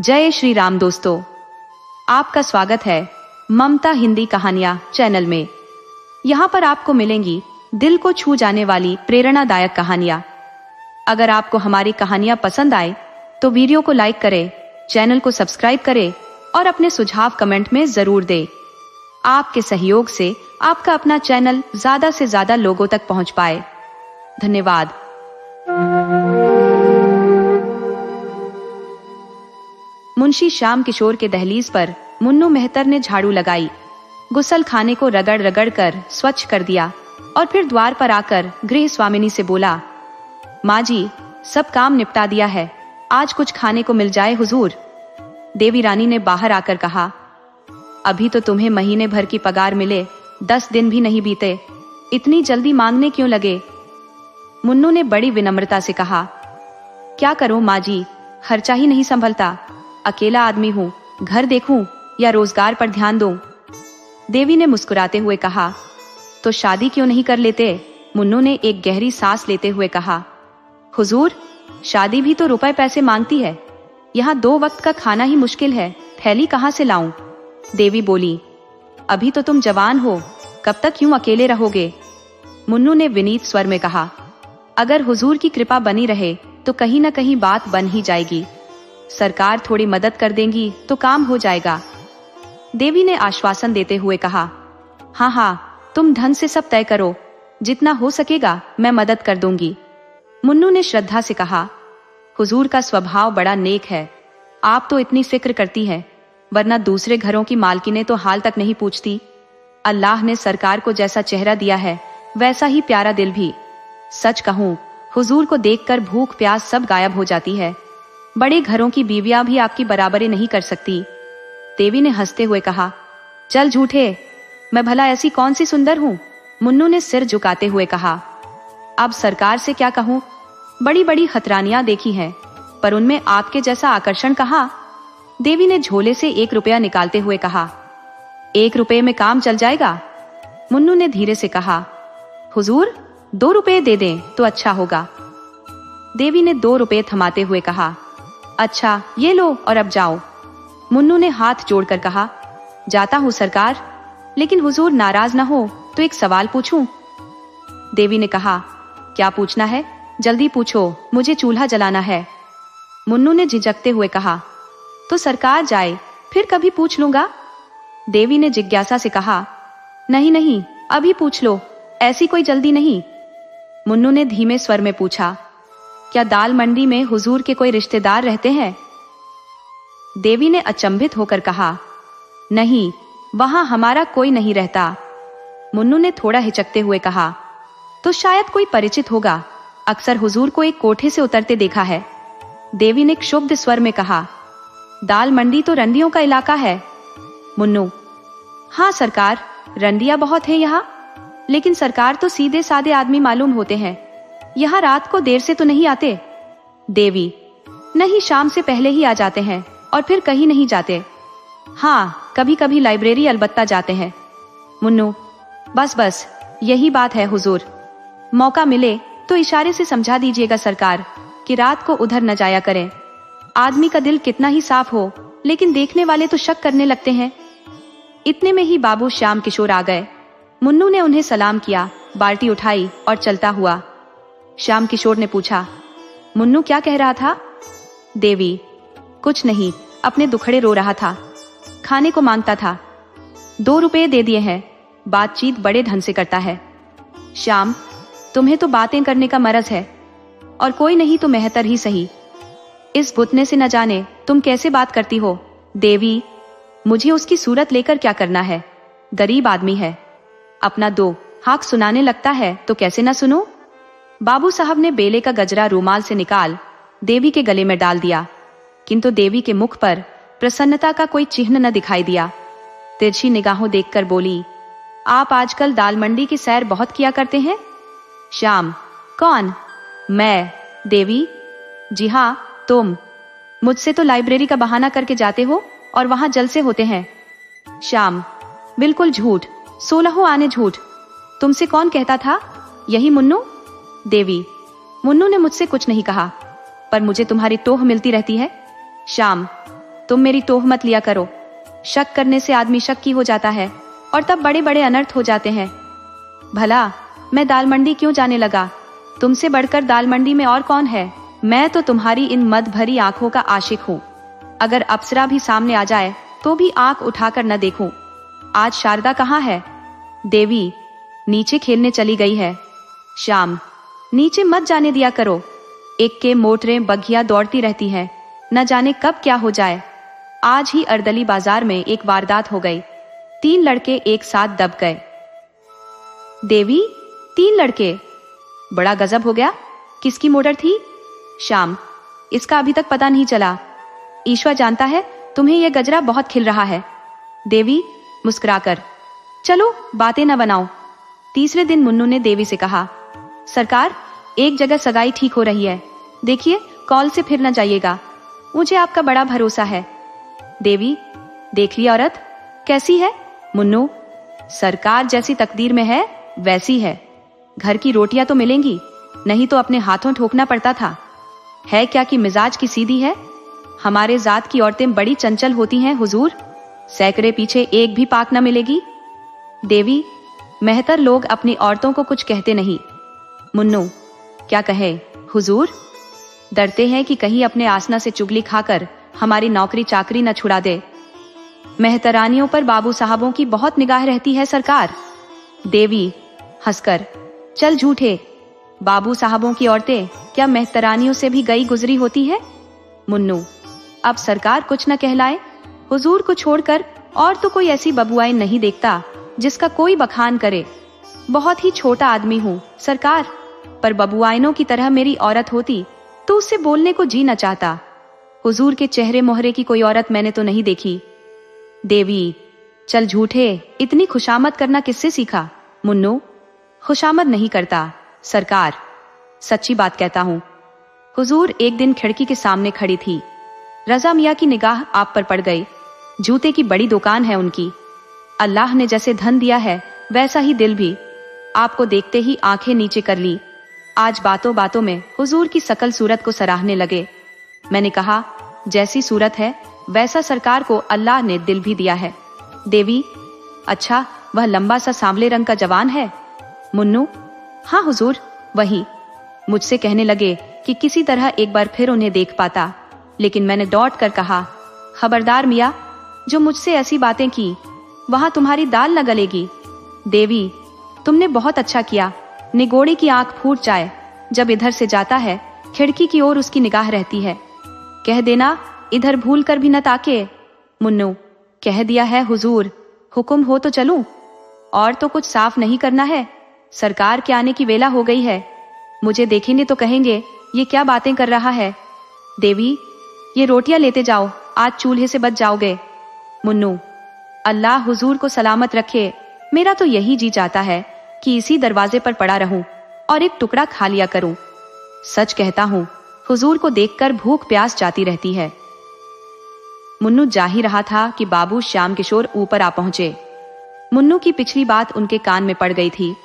जय श्री राम दोस्तों, आपका स्वागत है ममता हिंदी कहानियां चैनल में। यहाँ पर आपको मिलेंगी दिल को छू जाने वाली प्रेरणादायक कहानियां। अगर आपको हमारी कहानियां पसंद आए तो वीडियो को लाइक करें, चैनल को सब्सक्राइब करें और अपने सुझाव कमेंट में जरूर दें। आपके सहयोग से आपका अपना चैनल ज्यादा से ज्यादा लोगों तक पहुंच पाए। धन्यवाद। मुंशी श्याम किशोर के दहलीज पर मुन्नू मेहतर ने झाड़ू लगाई, गुसल खाने को रगड़ रगड़ कर स्वच्छ कर दिया और फिर द्वार पर आकर गृह स्वामिनी से बोला, माँ जी, सब काम निपटा दिया है, आज कुछ खाने को मिल जाए हुजूर। देवी रानी ने बाहर आकर कहा, अभी तो तुम्हें महीने भर की पगार मिले 10 दिन भी नहीं बीते, इतनी जल्दी मांगने क्यों लगे? मुन्नू ने बड़ी विनम्रता से कहा, क्या करूं माँ जी, खर्चा ही नहीं संभलता, अकेला आदमी हूँ, घर देखूं या रोजगार पर ध्यान दूं? देवी ने मुस्कुराते हुए कहा, तो शादी क्यों नहीं कर लेते? मुन्नू ने एक गहरी सांस लेते हुए कहा, हुजूर, शादी भी तो रुपए पैसे मांगती है, यहाँ 2 वक्त का खाना ही मुश्किल है, थैली कहाँ से लाऊं? देवी बोली, अभी तो तुम जवान हो, कब तक यूं अकेले रहोगे? मुन्नू ने विनीत स्वर में कहा, अगर हुजूर की कृपा बनी रहे तो कहीं न कहीं बात बन ही जाएगी, सरकार थोड़ी मदद कर देंगी तो काम हो जाएगा। देवी ने आश्वासन देते हुए कहा, हाँ हाँ, तुम ढंग से सब तय करो, जितना हो सकेगा मैं मदद कर दूंगी। मुन्नू ने श्रद्धा से कहा, हुजूर का स्वभाव बड़ा नेक है, आप तो इतनी फिक्र करती है, वरना दूसरे घरों की मालकिनें तो हाल तक नहीं पूछती। अल्लाह ने सरकार को जैसा चेहरा दिया है वैसा ही प्यारा दिल भी। सच कहूँ, हुजूर को देखकर भूख प्यास सब गायब हो जाती है, बड़े घरों की बीवियां भी आपकी बराबरी नहीं कर सकती। देवी ने हंसते हुए कहा, चल झूठे, मैं भला ऐसी कौन सी सुंदर हूँ? मुन्नू ने सिर झुकाते हुए कहा, अब सरकार से क्या कहूँ, बड़ी बड़ी खतरानियां देखी हैं, पर उनमें आपके जैसा आकर्षण कहाँ? देवी ने झोले से 1 रुपया निकालते हुए कहा, 1 रुपये में काम चल जाएगा? मुन्नू ने धीरे से कहा, हुजूर 2 रुपये दे दें तो अच्छा होगा। देवी ने 2 रुपये थमाते हुए कहा, अच्छा ये लो और अब जाओ। मुन्नू ने हाथ जोड़कर कहा, जाता हूँ सरकार, लेकिन हुजूर नाराज ना हो तो एक सवाल पूछूं? देवी ने कहा, क्या पूछना है? जल्दी पूछो, मुझे चूल्हा जलाना है। मुन्नू ने झिझकते हुए कहा, तो सरकार जाए फिर कभी पूछ लूंगा। देवी ने जिज्ञासा से कहा, नहीं नहीं, अभी पूछ लो, ऐसी कोई जल्दी नहीं। मुन्नू ने धीमे स्वर में पूछा, क्या दाल मंडी में हुजूर के कोई रिश्तेदार रहते हैं? देवी ने अचंभित होकर कहा, नहीं, वहां हमारा कोई नहीं रहता। मुन्नू ने थोड़ा हिचकते हुए कहा, तो शायद कोई परिचित होगा, अक्सर हुजूर को एक कोठे से उतरते देखा है। देवी ने क्षुब्ध स्वर में कहा, दाल मंडी तो रंडियों का इलाका है। मुन्नू, हाँ सरकार, रंडिया बहुत है यहाँ, लेकिन सरकार तो सीधे साधे आदमी मालूम होते हैं, यहाँ रात को देर से तो नहीं आते। देवी, नहीं, शाम से पहले ही आ जाते हैं और फिर कहीं नहीं जाते। हाँ, कभी कभी लाइब्रेरी अलबत्ता जाते हैं। मुन्नू, बस बस, यही बात है हुजूर, मौका मिले तो इशारे से समझा दीजिएगा सरकार कि रात को उधर न जाया करें। आदमी का दिल कितना ही साफ हो, लेकिन देखने वाले तो शक करने लगते हैं। इतने में ही बाबू श्याम किशोर आ गए। मुन्नू ने उन्हें सलाम किया, बाल्टी उठाई और चलता हुआ। श्याम किशोर ने पूछा, मुन्नू क्या कह रहा था? देवी, कुछ नहीं, अपने दुखड़े रो रहा था, खाने को मांगता था, 2 रुपये दे दिए हैं, बातचीत बड़े ढंग से करता है। श्याम, तुम्हें तो बातें करने का मरज है, और कोई नहीं तो मेहतर ही सही, इस बुतने से न जाने तुम कैसे बात करती हो। देवी, मुझे उसकी सूरत लेकर क्या करना है, गरीब आदमी है, अपना 2 हाक सुनाने लगता है तो कैसे न सुनो। बाबू साहब ने बेले का गजरा रूमाल से निकाल देवी के गले में डाल दिया, किंतु देवी के मुख पर प्रसन्नता का कोई चिन्ह न दिखाई दिया। तिरछी निगाहों देखकर बोली, आप आजकल दाल मंडी की सैर बहुत किया करते हैं? श्याम, कौन? मैं। देवी, जी हाँ, तुम मुझसे तो लाइब्रेरी का बहाना करके जाते हो और वहां जलसे होते हैं। श्याम, बिल्कुल झूठ, 16 आने झूठ, तुमसे कौन कहता था? यही मुन्नू। देवी, मुन्नू ने मुझसे कुछ नहीं कहा, पर मुझे तुम्हारी टोह मिलती रहती है। श्याम, तुम मेरी तोह मत लिया करो। शक करने से आदमी शक्की हो जाता है और तब बड़े बड़े अनर्थ हो जाते हैं। भला मैं दाल मंडी क्यों जाने लगा? तुमसे बढ़कर दाल मंडी में और कौन है? मैं तो तुम्हारी इन मद भरी आंखों का आशिक हूँ। अगर अप्सरा भी सामने आ जाए तो भी आंख उठाकर न देखूं। आज शारदा कहाँ है? देवी नीचे खेलने चली गई है। श्याम, नीचे मत जाने दिया करो। एक के मोटरें बघिया दौड़ती रहती हैं, न जाने कब क्या हो जाए। आज ही अर्दली बाजार में एक वारदात हो गई। 3 लड़के एक साथ दब गए। देवी, 3 लड़के? बड़ा गजब हो गया। किसकी मोटर थी? श्याम, इसका अभी तक पता नहीं चला। ईश्वर जानता है, तुम्हें यह गजरा बहुत खिल रहा है। देवी मुस्कुराकर, चलो बातें न बनाओ। तीसरे दिन मुन्नू ने देवी से कहा, सरकार, एक जगह सगाई ठीक हो रही है, देखिए कॉल से फिर न जाइएगा, मुझे आपका बड़ा भरोसा है। देवी, देख ली औरत कैसी है? मुन्नू, सरकार जैसी तकदीर में है वैसी है। घर की रोटियां तो मिलेंगी, नहीं तो अपने हाथों ठोकना पड़ता था। है क्या कि मिजाज की सीधी है। हमारे जात की औरतें बड़ी चंचल होती हैं हुजूर, सैकड़े पीछे एक भी पाक न मिलेगी। देवी, मेहतर लोग अपनी औरतों को कुछ कहते नहीं। मुन्नू, क्या कहे हुजूर? डरते हैं कि कहीं अपने आसना से चुगली खाकर हमारी नौकरी चाकरी न छुड़ा दे। मेहतरानियों पर बाबू साहबों की बहुत निगाह रहती है सरकार। देवी हंसकर, चल झूठे, बाबू साहबों की औरतें क्या मेहतरानियों से भी गई गुजरी होती है? मुन्नू, अब सरकार कुछ न कहलाए, हुजूर को छोड़कर और तो कोई ऐसी बबुआई नहीं देखता जिसका कोई बखान करे। बहुत ही छोटा आदमी हूँ सरकार, पर बबुआइनों की तरह मेरी औरत होती तो उससे बोलने को जी न चाहता। हुजूर के चेहरे मोहरे की कोई औरत मैंने तो नहीं देखी। देवी, चल झूठे, इतनी खुशामद करना किससे सीखा? मुन्नू, खुशामद नहीं करता सरकार, सच्ची बात कहता हूँ। हुजूर एक दिन खिड़की के सामने खड़ी थी। रजा मियाँ की निगाह आप पर पड़ गई। जूते की बड़ी दुकान है उनकी। अल्लाह ने जैसे धन दिया है वैसा ही दिल भी। आपको देखते ही आंखें नीचे कर ली। आज बातों बातों में हुजूर की सकल सूरत को सराहने लगे। मैंने कहा, जैसी सूरत है वैसा सरकार को अल्लाह ने दिल भी दिया है। देवी, अच्छा वह लंबा सा सांवले रंग का जवान है? मुन्नू, हाँ हुजूर वही। मुझसे कहने लगे कि किसी तरह एक बार फिर उन्हें देख पाता, लेकिन मैंने डॉट कर कहा, खबरदार मियाँ, जो मुझसे ऐसी बातें की वहां तुम्हारी दाल न गलेगी। देवी, तुमने बहुत अच्छा किया। निगोड़े की आंख फूट जाए, जब इधर से जाता है खिड़की की ओर उसकी निगाह रहती है। कह देना इधर भूल कर भी न ताके। मुन्नू, कह दिया है हुजूर, हुक्म हो तो चलूं? और तो कुछ साफ नहीं करना है, सरकार के आने की वेला हो गई है। मुझे देखेंगे तो कहेंगे ये क्या बातें कर रहा है। देवी, ये रोटियां लेते जाओ, आज चूल्हे से बच जाओगे। मुन्नू, अल्लाह हुजूर को सलामत रखे। मेरा तो यही जी चाहता है कि इसी दरवाजे पर पड़ा रहूं और एक टुकड़ा खा लिया करूं। सच कहता हूं, हुजूर को देखकर भूख प्यास जाती रहती है। मुन्नू जा ही रहा था कि बाबू श्याम किशोर ऊपर आ पहुंचे। मुन्नू की पिछली बात उनके कान में पड़ गई थी।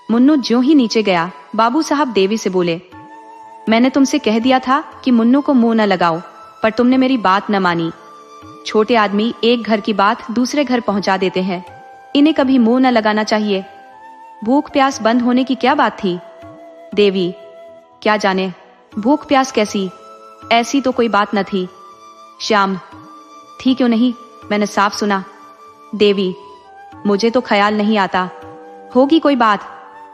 मुन्नू ज्यों ही नीचे गया, बाबू साहब देवी से बोले, मैंने तुमसे कह दिया था कि मुन्नू को मुंह न लगाओ, पर तुमने मेरी बात न मानी। छोटे आदमी एक घर की बात दूसरे घर पहुंचा देते हैं, इन्हें कभी मुंह न लगाना चाहिए। भूख प्यास बंद होने की क्या बात थी? देवी, क्या जाने भूख प्यास कैसी, ऐसी तो कोई बात न थी। श्याम, थी क्यों नहीं, मैंने साफ सुना। देवी, मुझे तो ख्याल नहीं आता, होगी कोई बात,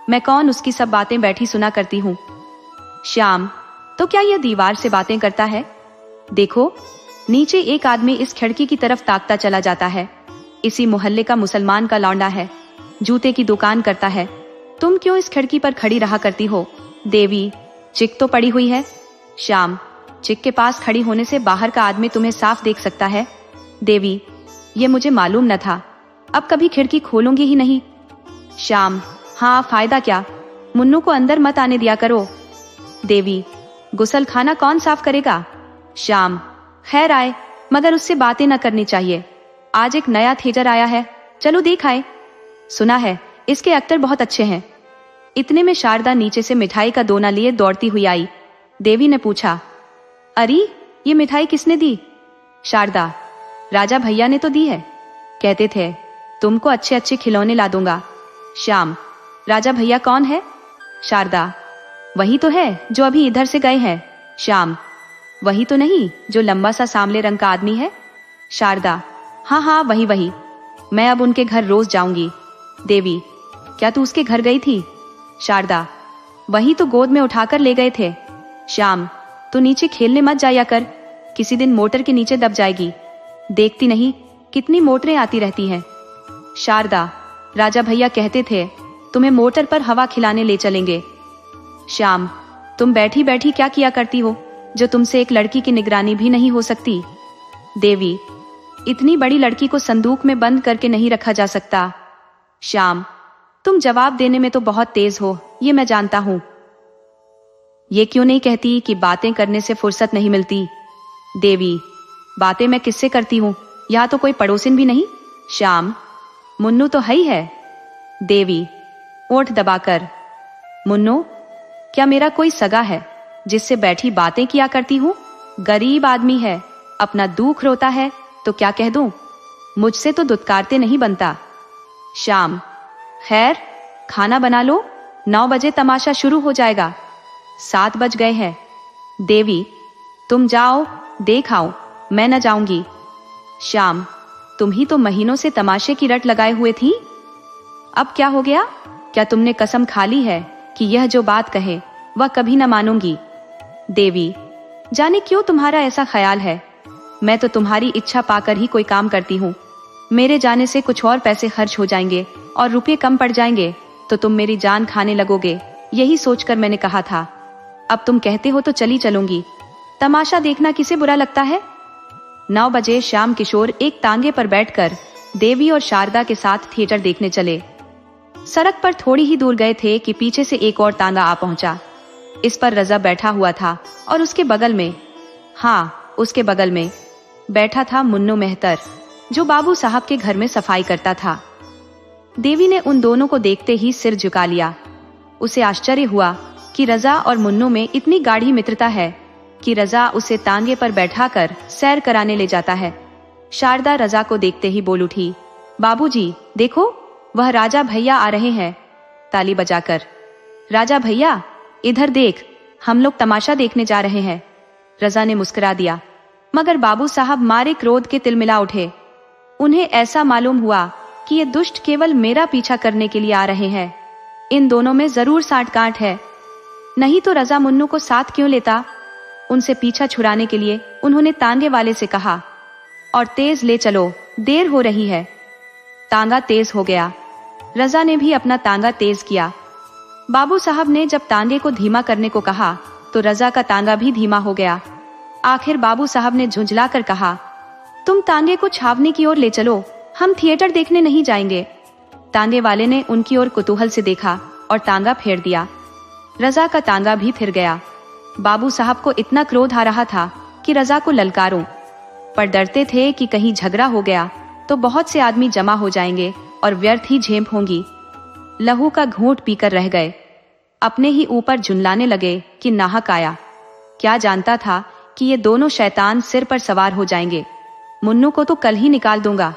मैं कौन उसकी सब बातें बैठी सुना करती हूँ। श्याम, तो क्या यह दीवार से बातें करता है? देखो नीचे एक आदमी इस खिड़की की तरफ ताकता चला जाता है। इसी मोहल्ले का मुसलमान का लौंडा है, जूते की दुकान करता है। तुम क्यों इस खिड़की पर खड़ी रहा करती हो? देवी, चिक तो पड़ी हुई है। श्याम, चिक के पास खड़ी होने से बाहर का आदमी तुम्हें साफ देख सकता है। देवी, ये मुझे मालूम न था, अब कभी खिड़की खोलूंगी ही नहीं। श्याम, हाँ फायदा क्या, मुन्नू को अंदर मत आने दिया करो। देवी, गुसल खाना कौन साफ करेगा? श्याम, खैर आए, मगर उससे बातें न करनी चाहिए। आज एक नया थिएटर आया है, चलो देख आए। सुना है इसके एक्टर बहुत अच्छे हैं। इतने में शारदा नीचे से मिठाई का दोना लिए दौड़ती हुई आई। देवी ने पूछा, अरे ये मिठाई किसने दी? शारदा, राजा भैया ने तो दी है, कहते थे तुमको अच्छे अच्छे खिलौने ला दूंगा। श्याम, राजा भैया कौन है? शारदा, वही तो है जो अभी इधर से गए हैं। श्याम, वही तो नहीं जो लंबा सा सांवले रंग का आदमी है? शारदा, हाँ हाँ वही वही, मैं अब उनके घर रोज जाऊंगी। देवी, क्या तू उसके घर गई थी? शारदा, वही तो गोद में उठाकर ले गए थे। श्याम, तू नीचे खेलने मत जाया कर, किसी दिन मोटर के नीचे दब जाएगी, देखती नहीं कितनी मोटरें आती रहती हैं। शारदा, राजा भैया कहते थे तुम्हें मोटर पर हवा खिलाने ले चलेंगे। श्याम, तुम बैठी बैठी क्या किया करती हो जो तुमसे एक लड़की की निगरानी भी नहीं हो सकती? देवी, इतनी बड़ी लड़की को संदूक में बंद करके नहीं रखा जा सकता। श्याम, तुम जवाब देने में तो बहुत तेज हो, ये मैं जानता हूं। ये क्यों नहीं कहती कि बातें करने से फुर्सत नहीं मिलती? देवी, बातें मैं किससे करती हूं, यहां तो कोई पड़ोसिन भी नहीं। श्याम, मुन्नू तो है ही है। देवी, ओठ दबाकर, मुन्नू, क्या मेरा कोई सगा है जिससे बैठी बातें किया करती हूं? गरीब आदमी है, अपना दुख रोता है तो क्या कह दूं? मुझसे तो दुत्कारते नहीं बनता। श्याम, खैर खाना बना लो, 9 बजे तमाशा शुरू हो जाएगा, 7 बज गए हैं। देवी, तुम जाओ देख आओ, मैं न जाऊंगी। श्याम, तुम ही तो महीनों से तमाशे की रट लगाए हुए थी, अब क्या हो गया? क्या तुमने कसम खा ली है कि यह जो बात कहे वह कभी न मानूंगी? देवी, जाने क्यों तुम्हारा ऐसा ख्याल है, मैं तो तुम्हारी इच्छा पाकर ही कोई काम करती हूँ। मेरे जाने से कुछ और पैसे खर्च हो जाएंगे और रुपये कम पड़ जाएंगे तो तुम मेरी जान खाने लगोगे, यही सोचकर मैंने कहा था। अब तुम कहते हो तो चली चलूंगी, तमाशा देखना किसे बुरा लगता है? 9 बजे श्याम किशोर एक तांगे पर बैठकर देवी और शारदा के साथ थिएटर देखने चले। सड़क पर थोड़ी ही दूर गए थे कि पीछे से एक और तांगा आ पहुंचा। इस पर रजा बैठा हुआ था और उसके बगल में, हाँ उसके बगल में बैठा था मुन्नू मेहतर, जो बाबू साहब के घर में सफाई करता था। देवी ने उन दोनों को देखते ही सिर झुका लिया। उसे आश्चर्य हुआ कि रजा और मुन्नू में इतनी गाढ़ी मित्रता है कि रजा उसे तांगे पर बैठाकर सैर कराने ले जाता है। शारदा रजा को देखते ही बोल उठी, बाबूजी देखो, वह राजा भैया आ रहे हैं, ताली बजाकर। राजा भैया, इधर देख, हम लोग तमाशा देखने जा रहे हैं। रजा ने मुस्कुरा दिया, मगर बाबू साहब मारे क्रोध के तिलमिला उठे। उन्हें ऐसा मालूम हुआ कि ये दुष्ट केवल मेरा पीछा करने के लिए आ रहे हैं, इन दोनों में जरूर साठ गांठ है, नहीं तो रजा मुन्नू को साथ क्यों लेता? उनसे पीछा छुड़ाने के लिए उन्होंने तांगे वाले से कहा, और तेज ले चलो, देर हो रही है। तांगा तेज हो गया। रजा ने भी अपना तांगा तेज किया। बाबू साहब ने जब तांगे को धीमा करने को कहा तो रजा का तांगा भी धीमा हो गया। आखिर बाबू साहब ने झुंझलाकर कहा, तुम तांगे को छावनी की ओर ले चलो, हम थिएटर देखने नहीं जाएंगे। तांगे वाले ने उनकी ओर कुतूहल से देखा और तांगा फेर दिया। रजा का तांगा भी फिर गया। बाबू साहब को इतना क्रोध आ रहा था कि रजा को ललकारूं, पर डरते थे कि कहीं झगड़ा हो गया तो बहुत से आदमी जमा हो जाएंगे और व्यर्थ ही झेप होंगी। लहू का घूंट पीकर रह गए। अपने ही ऊपर झुंझलाने लगे कि नाहक आया। क्या जानता था कि ये दोनों शैतान सिर पर सवार हो जाएंगे। मुन्नू को तो कल ही निकाल दूंगा।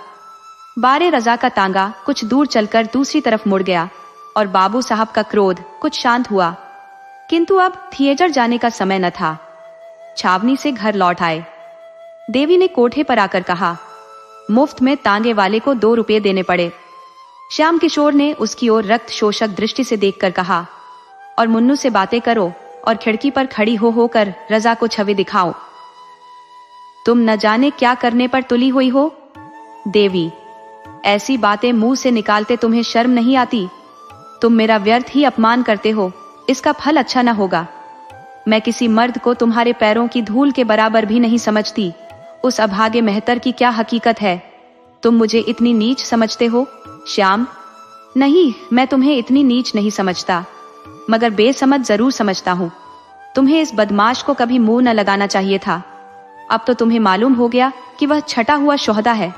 बारे रजा का तांगा कुछ दूर चलकर दूसरी तरफ मुड़ गया और बाबू साहब का क्रोध कुछ शांत हुआ, किंतु अब थिएटर जाने का समय न था। छावनी से घर लौट आए। देवी ने कोठे पर आकर कहा, मुफ्त में तांगे वाले को 2 रुपये देने पड़े। श्याम किशोर ने उसकी ओर रक्त शोषक दृष्टि से देखकर कहा, और मुन्नू से बातें करो और खिड़की पर खड़ी हो होकर रजा को छवि दिखाओ। तुम न जाने क्या करने पर तुली हुई हो। देवी, ऐसी बातें मुंह से निकालते तुम्हें शर्म नहीं आती? तुम मेरा व्यर्थ ही अपमान करते हो, इसका फल अच्छा न होगा। मैं किसी मर्द को तुम्हारे पैरों की धूल के बराबर भी नहीं समझती। उस अभागे मेहतर की क्या हकीकत है? तुम मुझे इतनी नीच समझते हो? श्याम, नहीं, मैं तुम्हें इतनी नीच नहीं समझता, मगर बेसमझ जरूर समझता हूँ। तुम्हें इस बदमाश को कभी मुंह न लगाना चाहिए था। अब तो तुम्हें मालूम हो गया कि वह छटा हुआ शोहदा है,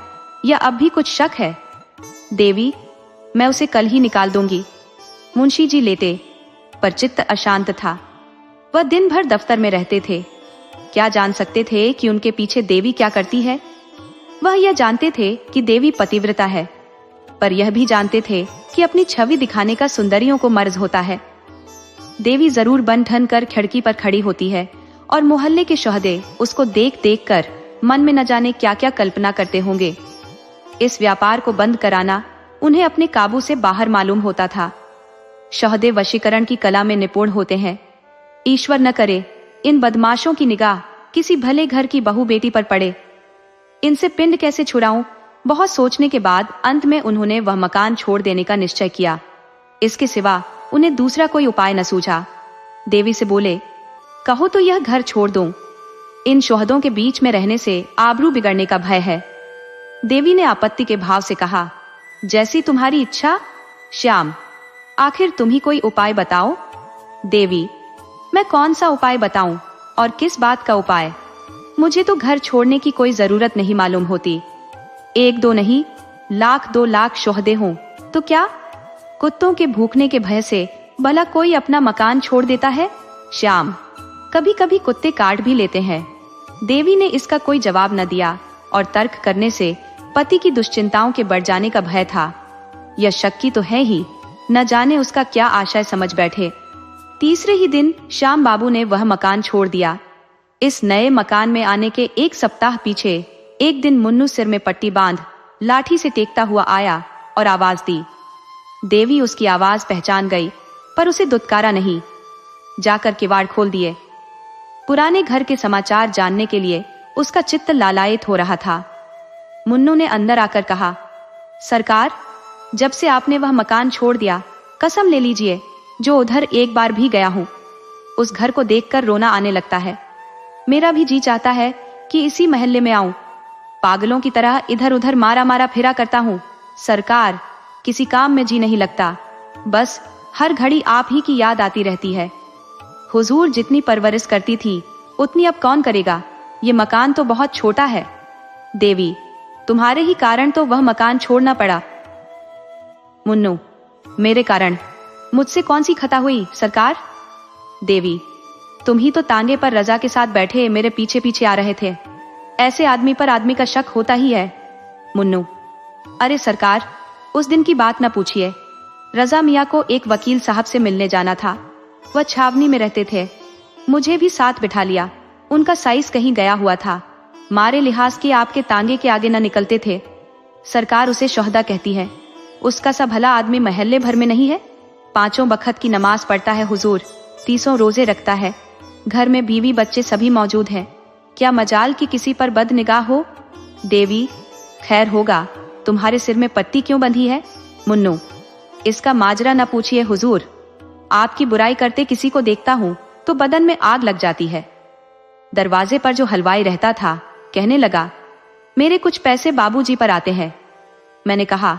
या अब भी कुछ शक है? देवी, मैं उसे कल ही निकाल दूंगी। मुंशी जी लेते, पर चित्त अशांत था। वह दिन भर दफ्तर में रहते थे। क्या जान सकते थे कि उनके पीछे देवी क्या करती है? वह यह जानते थे कि देवी पतिव्रता है, पर यह भी जानते थे कि अपनी छवि दिखाने का सुंदरियों को मर्ज होता है। देवी जरूर बन ठन कर खिड़की पर खड़ी होती है और मोहल्ले के शोहदे उसको देख देख कर मन में न जाने क्या क्या कल्पना करते होंगे। इस व्यापार को बंद कराना उन्हें अपने काबू से बाहर मालूम होता था। शोहदे वशीकरण की कला में निपुण होते हैं। ईश्वर न करे इन बदमाशों की निगाह किसी भले घर की बहू बेटी पर पड़े। इनसे पिंड कैसे छुड़ाऊं? बहुत सोचने के बाद अंत में उन्होंने वह मकान छोड़ देने का निश्चय किया। इसके सिवा उन्हें दूसरा कोई उपाय न सूझा। देवी से बोले, कहो तो यह घर छोड़ दूं। इन शोहदों के बीच में रहने से आबरू बिगड़ने का भय है। देवी ने आपत्ति के भाव से कहा, जैसी तुम्हारी इच्छा श्याम, आखिर तुम ही कोई उपाय बताओ। देवी, मैं कौन सा उपाय बताऊं और किस बात का उपाय? मुझे तो घर छोड़ने की कोई जरूरत नहीं मालूम होती। 1-2 नहीं, 1,00,000-2 लाख शोहदे हों तो क्या? कुत्तों के भूखने के भय से भला कोई अपना मकान छोड़ देता है? श्याम, कभी कभी कुत्ते काट भी लेते हैं। देवी ने इसका कोई जवाब न दिया और तर्क करने से पति की दुश्चिंताओं के बढ़ जाने का भय था। यह शक्की तो है ही, न जाने उसका क्या आशय समझ बैठे। तीसरे ही दिन श्याम बाबू ने वह मकान छोड़ दिया। इस नए मकान में आने के 1 सप्ताह पीछे एक दिन मुन्नू सिर में पट्टी बांध लाठी से टेकता हुआ आया और आवाज दी। देवी उसकी आवाज पहचान गई, पर उसे दुत्कारा नहीं। जाकर किवाड़ खोल दिए। पुराने घर के समाचार जानने के लिए उसका चित्त लालायित हो रहा था। मुन्नू ने अंदर आकर कहा, सरकार, जब से आपने वह मकान छोड़ दिया, कसम ले लीजिए जो उधर एक बार भी गया हूं, उस घर को देखकर रोना आने लगता है। मेरा भी जी चाहता है कि इसी महल्ले में आऊं। पागलों की तरह इधर उधर मारा मारा फिरा करता हूं। सरकार, किसी काम में जी नहीं लगता, बस हर घड़ी आप ही की याद आती रहती है। हुजूर जितनी परवरिश करती थी उतनी अब कौन करेगा? ये मकान तो बहुत छोटा है। देवी, तुम्हारे ही कारण तो वह मकान छोड़ना पड़ा। मुन्नू, मेरे कारण? मुझसे कौन सी खता हुई सरकार? देवी, तुम ही तो तांगे पर रजा के साथ बैठे मेरे पीछे पीछे आ रहे थे। ऐसे आदमी पर आदमी का शक होता ही है। मुन्नू, अरे सरकार, उस दिन की बात न पूछिए। रजा मियाँ को एक वकील साहब से मिलने जाना था। वह छावनी में रहते थे। मुझे भी साथ बिठा लिया। उनका साइज कहीं गया हुआ था। मारे लिहाज के आपके तांगे के आगे न निकलते थे। सरकार उसे शोहदा कहती है। उसका सा भला आदमी महल्ले भर में नहीं है। 5 वक्त की नमाज पढ़ता है हुजूर, 30 रोजे रखता है। घर में बीवी बच्चे सभी मौजूद हैं। क्या मजाल की किसी पर बद निगाह हो? देवी, खैर होगा, तुम्हारे सिर में पट्टी क्यों बंधी है? मुन्नू, इसका माजरा न पूछिए हुजूर। आपकी बुराई करते किसी को देखता हूँ तो बदन में आग लग जाती है। दरवाजे पर जो हलवाई रहता था कहने लगा, मेरे कुछ पैसे बाबूजी पर आते हैं। मैंने कहा,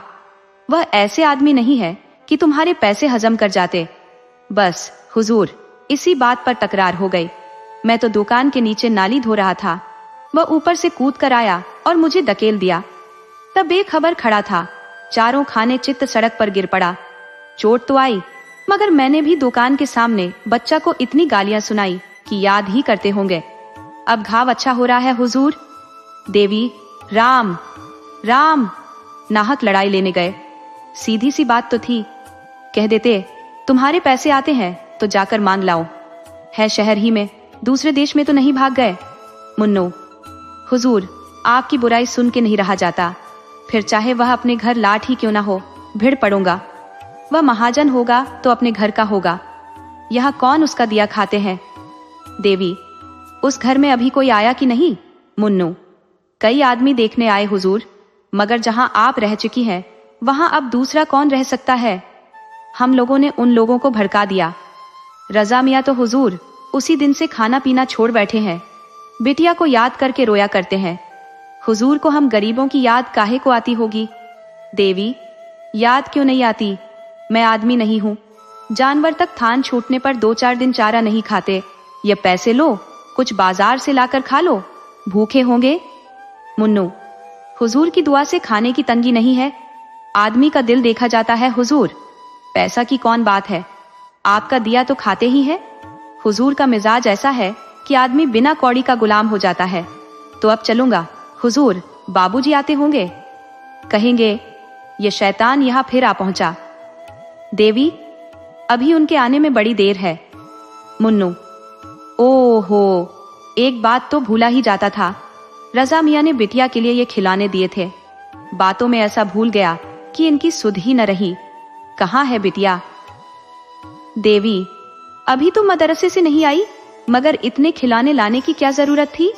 वह ऐसे आदमी नहीं है कि तुम्हारे पैसे हजम कर जाते। बस हुजूर, इसी बात पर तकरार हो गई। मैं तो दुकान के नीचे नाली धो रहा था। वह ऊपर से कूद कर आया और मुझे धकेल दिया। तब बेखबर खड़ा था। चारों खाने चित्त सड़क पर गिर पड़ा। चोट तो आई, मगर मैंने भी दुकान के सामने बच्चा को इतनी गालियां सुनाई कि याद ही करते होंगे। अब घाव अच्छा हो रहा है हुजूर। देवी, राम राम, नाहक लड़ाई लेने गए। सीधी सी बात तो थी, कह देते तुम्हारे पैसे आते हैं तो जाकर मांग लाओ। है शहर ही में, दूसरे देश में तो नहीं भाग गए। मुन्नू, हुजूर, आपकी बुराई सुन के नहीं रहा जाता। फिर चाहे वह अपने घर लाट ही क्यों ना हो, भिड़ पड़ूंगा। वह महाजन होगा तो अपने घर का होगा। यहाँ कौन उसका दिया खाते हैं? देवी, उस घर में अभी कोई आया कि नहीं? मुन्नू, कई आदमी देखने आए हुजूर, मगर जहाँ आप रह चुकी हैं वहाँ अब दूसरा कौन रह सकता है? हम लोगों ने उन लोगों को भड़का दिया। रजा मियाँ तो हुजूर उसी दिन से खाना पीना छोड़ बैठे हैं। बिटिया को याद करके रोया करते हैं। हुजूर को हम गरीबों की याद काहे को आती होगी? देवी, याद क्यों नहीं आती? मैं आदमी नहीं हूँ। जानवर तक थान छूटने पर 2-4 दिन चारा नहीं खाते। ये पैसे लो, कुछ बाजार से लाकर खा लो, भूखे होंगे। मुन्नू, हुजूर की दुआ से खाने की तंगी नहीं है। आदमी का दिल देखा जाता है हुजूर, पैसा की कौन बात है। आपका दिया तो खाते ही है। हुजूर का मिजाज ऐसा है कि आदमी बिना कौड़ी का गुलाम हो जाता है। तो अब चलूंगा। हुजूर, बाबूजी आते होंगे। कहेंगे ये शैतान यहाँ फिर आ पहुंचा। देवी, अभी उनके आने में बड़ी देर है। मुन्नू, ओहो, एक बात तो भूला ही जाता था। रजा मियाँ ने बिटिया के लिए ये खिलाने दिए थे। बातों में ऐसा भूल गया कि इनकी सुध ही न रही। कहाँ है बिटिया? देवी, अभी तो मदरसे से नहीं आई, मगर इतने खिलाने लाने की क्या जरूरत थी?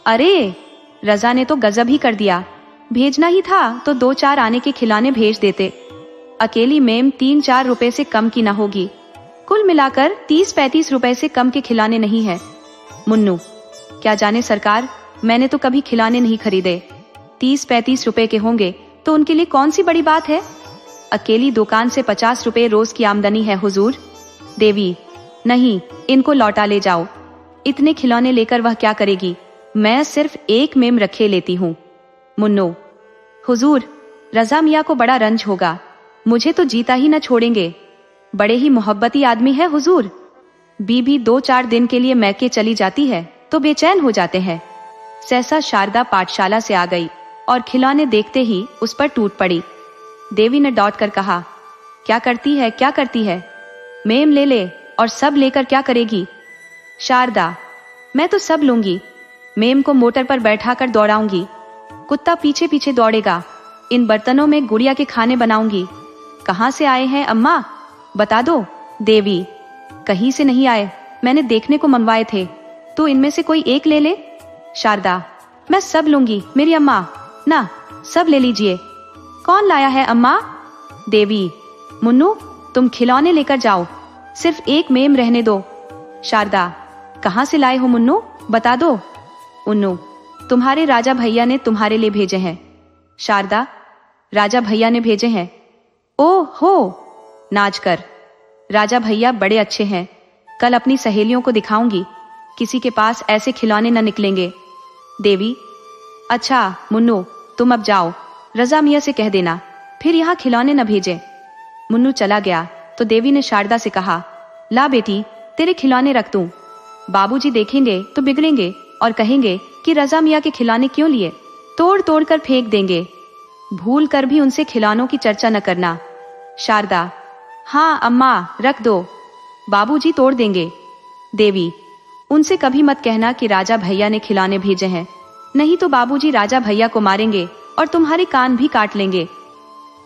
अरे, रजा ने तो गजब ही कर दिया। भेजना ही था तो 2-4 आने के खिलाने भेज देते। अकेली मेम 3-4 रुपए से कम की ना होगी। कुल मिलाकर 30-35 रुपए से कम के खिलाने नहीं है। मुन्नू, क्या जाने सरकार, मैंने तो कभी खिलाने नहीं खरीदे। 30-35 रुपए के होंगे तो उनके लिए कौन सी बड़ी बात है। अकेली दुकान से 50 रुपए रोज की आमदनी है हुजूर। देवी, नहीं, इनको लौटा ले जाओ। इतने खिलौने लेकर वह क्या करेगी? मैं सिर्फ एक मेम रखे लेती हूँ। मुन्नो, हुजूर, रजा मियाँ को बड़ा रंज होगा। मुझे तो जीता ही न छोड़ेंगे। बड़े ही मोहब्बती आदमी है हुजूर। बीबी 2-4 दिन के लिए मैके चली जाती है तो बेचैन हो जाते हैं। सहसा शारदा पाठशाला से आ गई और खिलौने देखते ही उस पर टूट पड़ी। देवी ने डॉट कर कहा, क्या करती है, क्या करती है? मेम ले ले, और सब लेकर क्या करेगी? शारदा, मैं तो सब लूंगी। मेम को मोटर पर बैठा कर दौड़ाऊंगी। कुत्ता पीछे पीछे दौड़ेगा। इन बर्तनों में गुड़िया के खाने बनाऊंगी। कहाँ से आए हैं अम्मा, बता दो। देवी, कहीं से नहीं आए, मैंने देखने को मंगवाए थे। तो इनमें से कोई एक ले ले। शारदा, मैं सब लूंगी मेरी अम्मा। ना, सब ले लीजिए। कौन लाया है अम्मा? देवी, मुन्नू, तुम खिलौने लेकर जाओ, सिर्फ एक मेम रहने दो। शारदा, कहाँ से लाए हो मुन्नू, बता दो। उन्नू, तुम्हारे राजा भैया ने तुम्हारे लिए भेजे हैं। शारदा, राजा भैया ने भेजे हैं? ओ हो, नाच कर। राजा भैया बड़े अच्छे हैं। कल अपनी सहेलियों को दिखाऊंगी। किसी के पास ऐसे खिलौने न निकलेंगे। देवी, अच्छा मुन्नू, तुम अब जाओ। रजा मियाँ से कह देना फिर यहाँ खिलौने न भेजे। मुन्नू चला गया तो देवी ने शारदा से कहा, ला बेटी, तेरे खिलौने रख दूं। बाबूजी देखेंगे तो बिगड़ेंगे और कहेंगे कि रजा मियाँ के खिलौने क्यों लिए, तोड़ तोड़ कर फेंक देंगे। भूल कर भी उनसे खिलौनों की चर्चा न करना। शारदा, हाँ अम्मा, रख दो, बाबूजी तोड़ देंगे। देवी, उनसे कभी मत कहना कि राजा भैया ने खिलौने भेजे हैं, नहीं तो बाबूजी राजा भैया को मारेंगे और तुम्हारे कान भी काट लेंगे।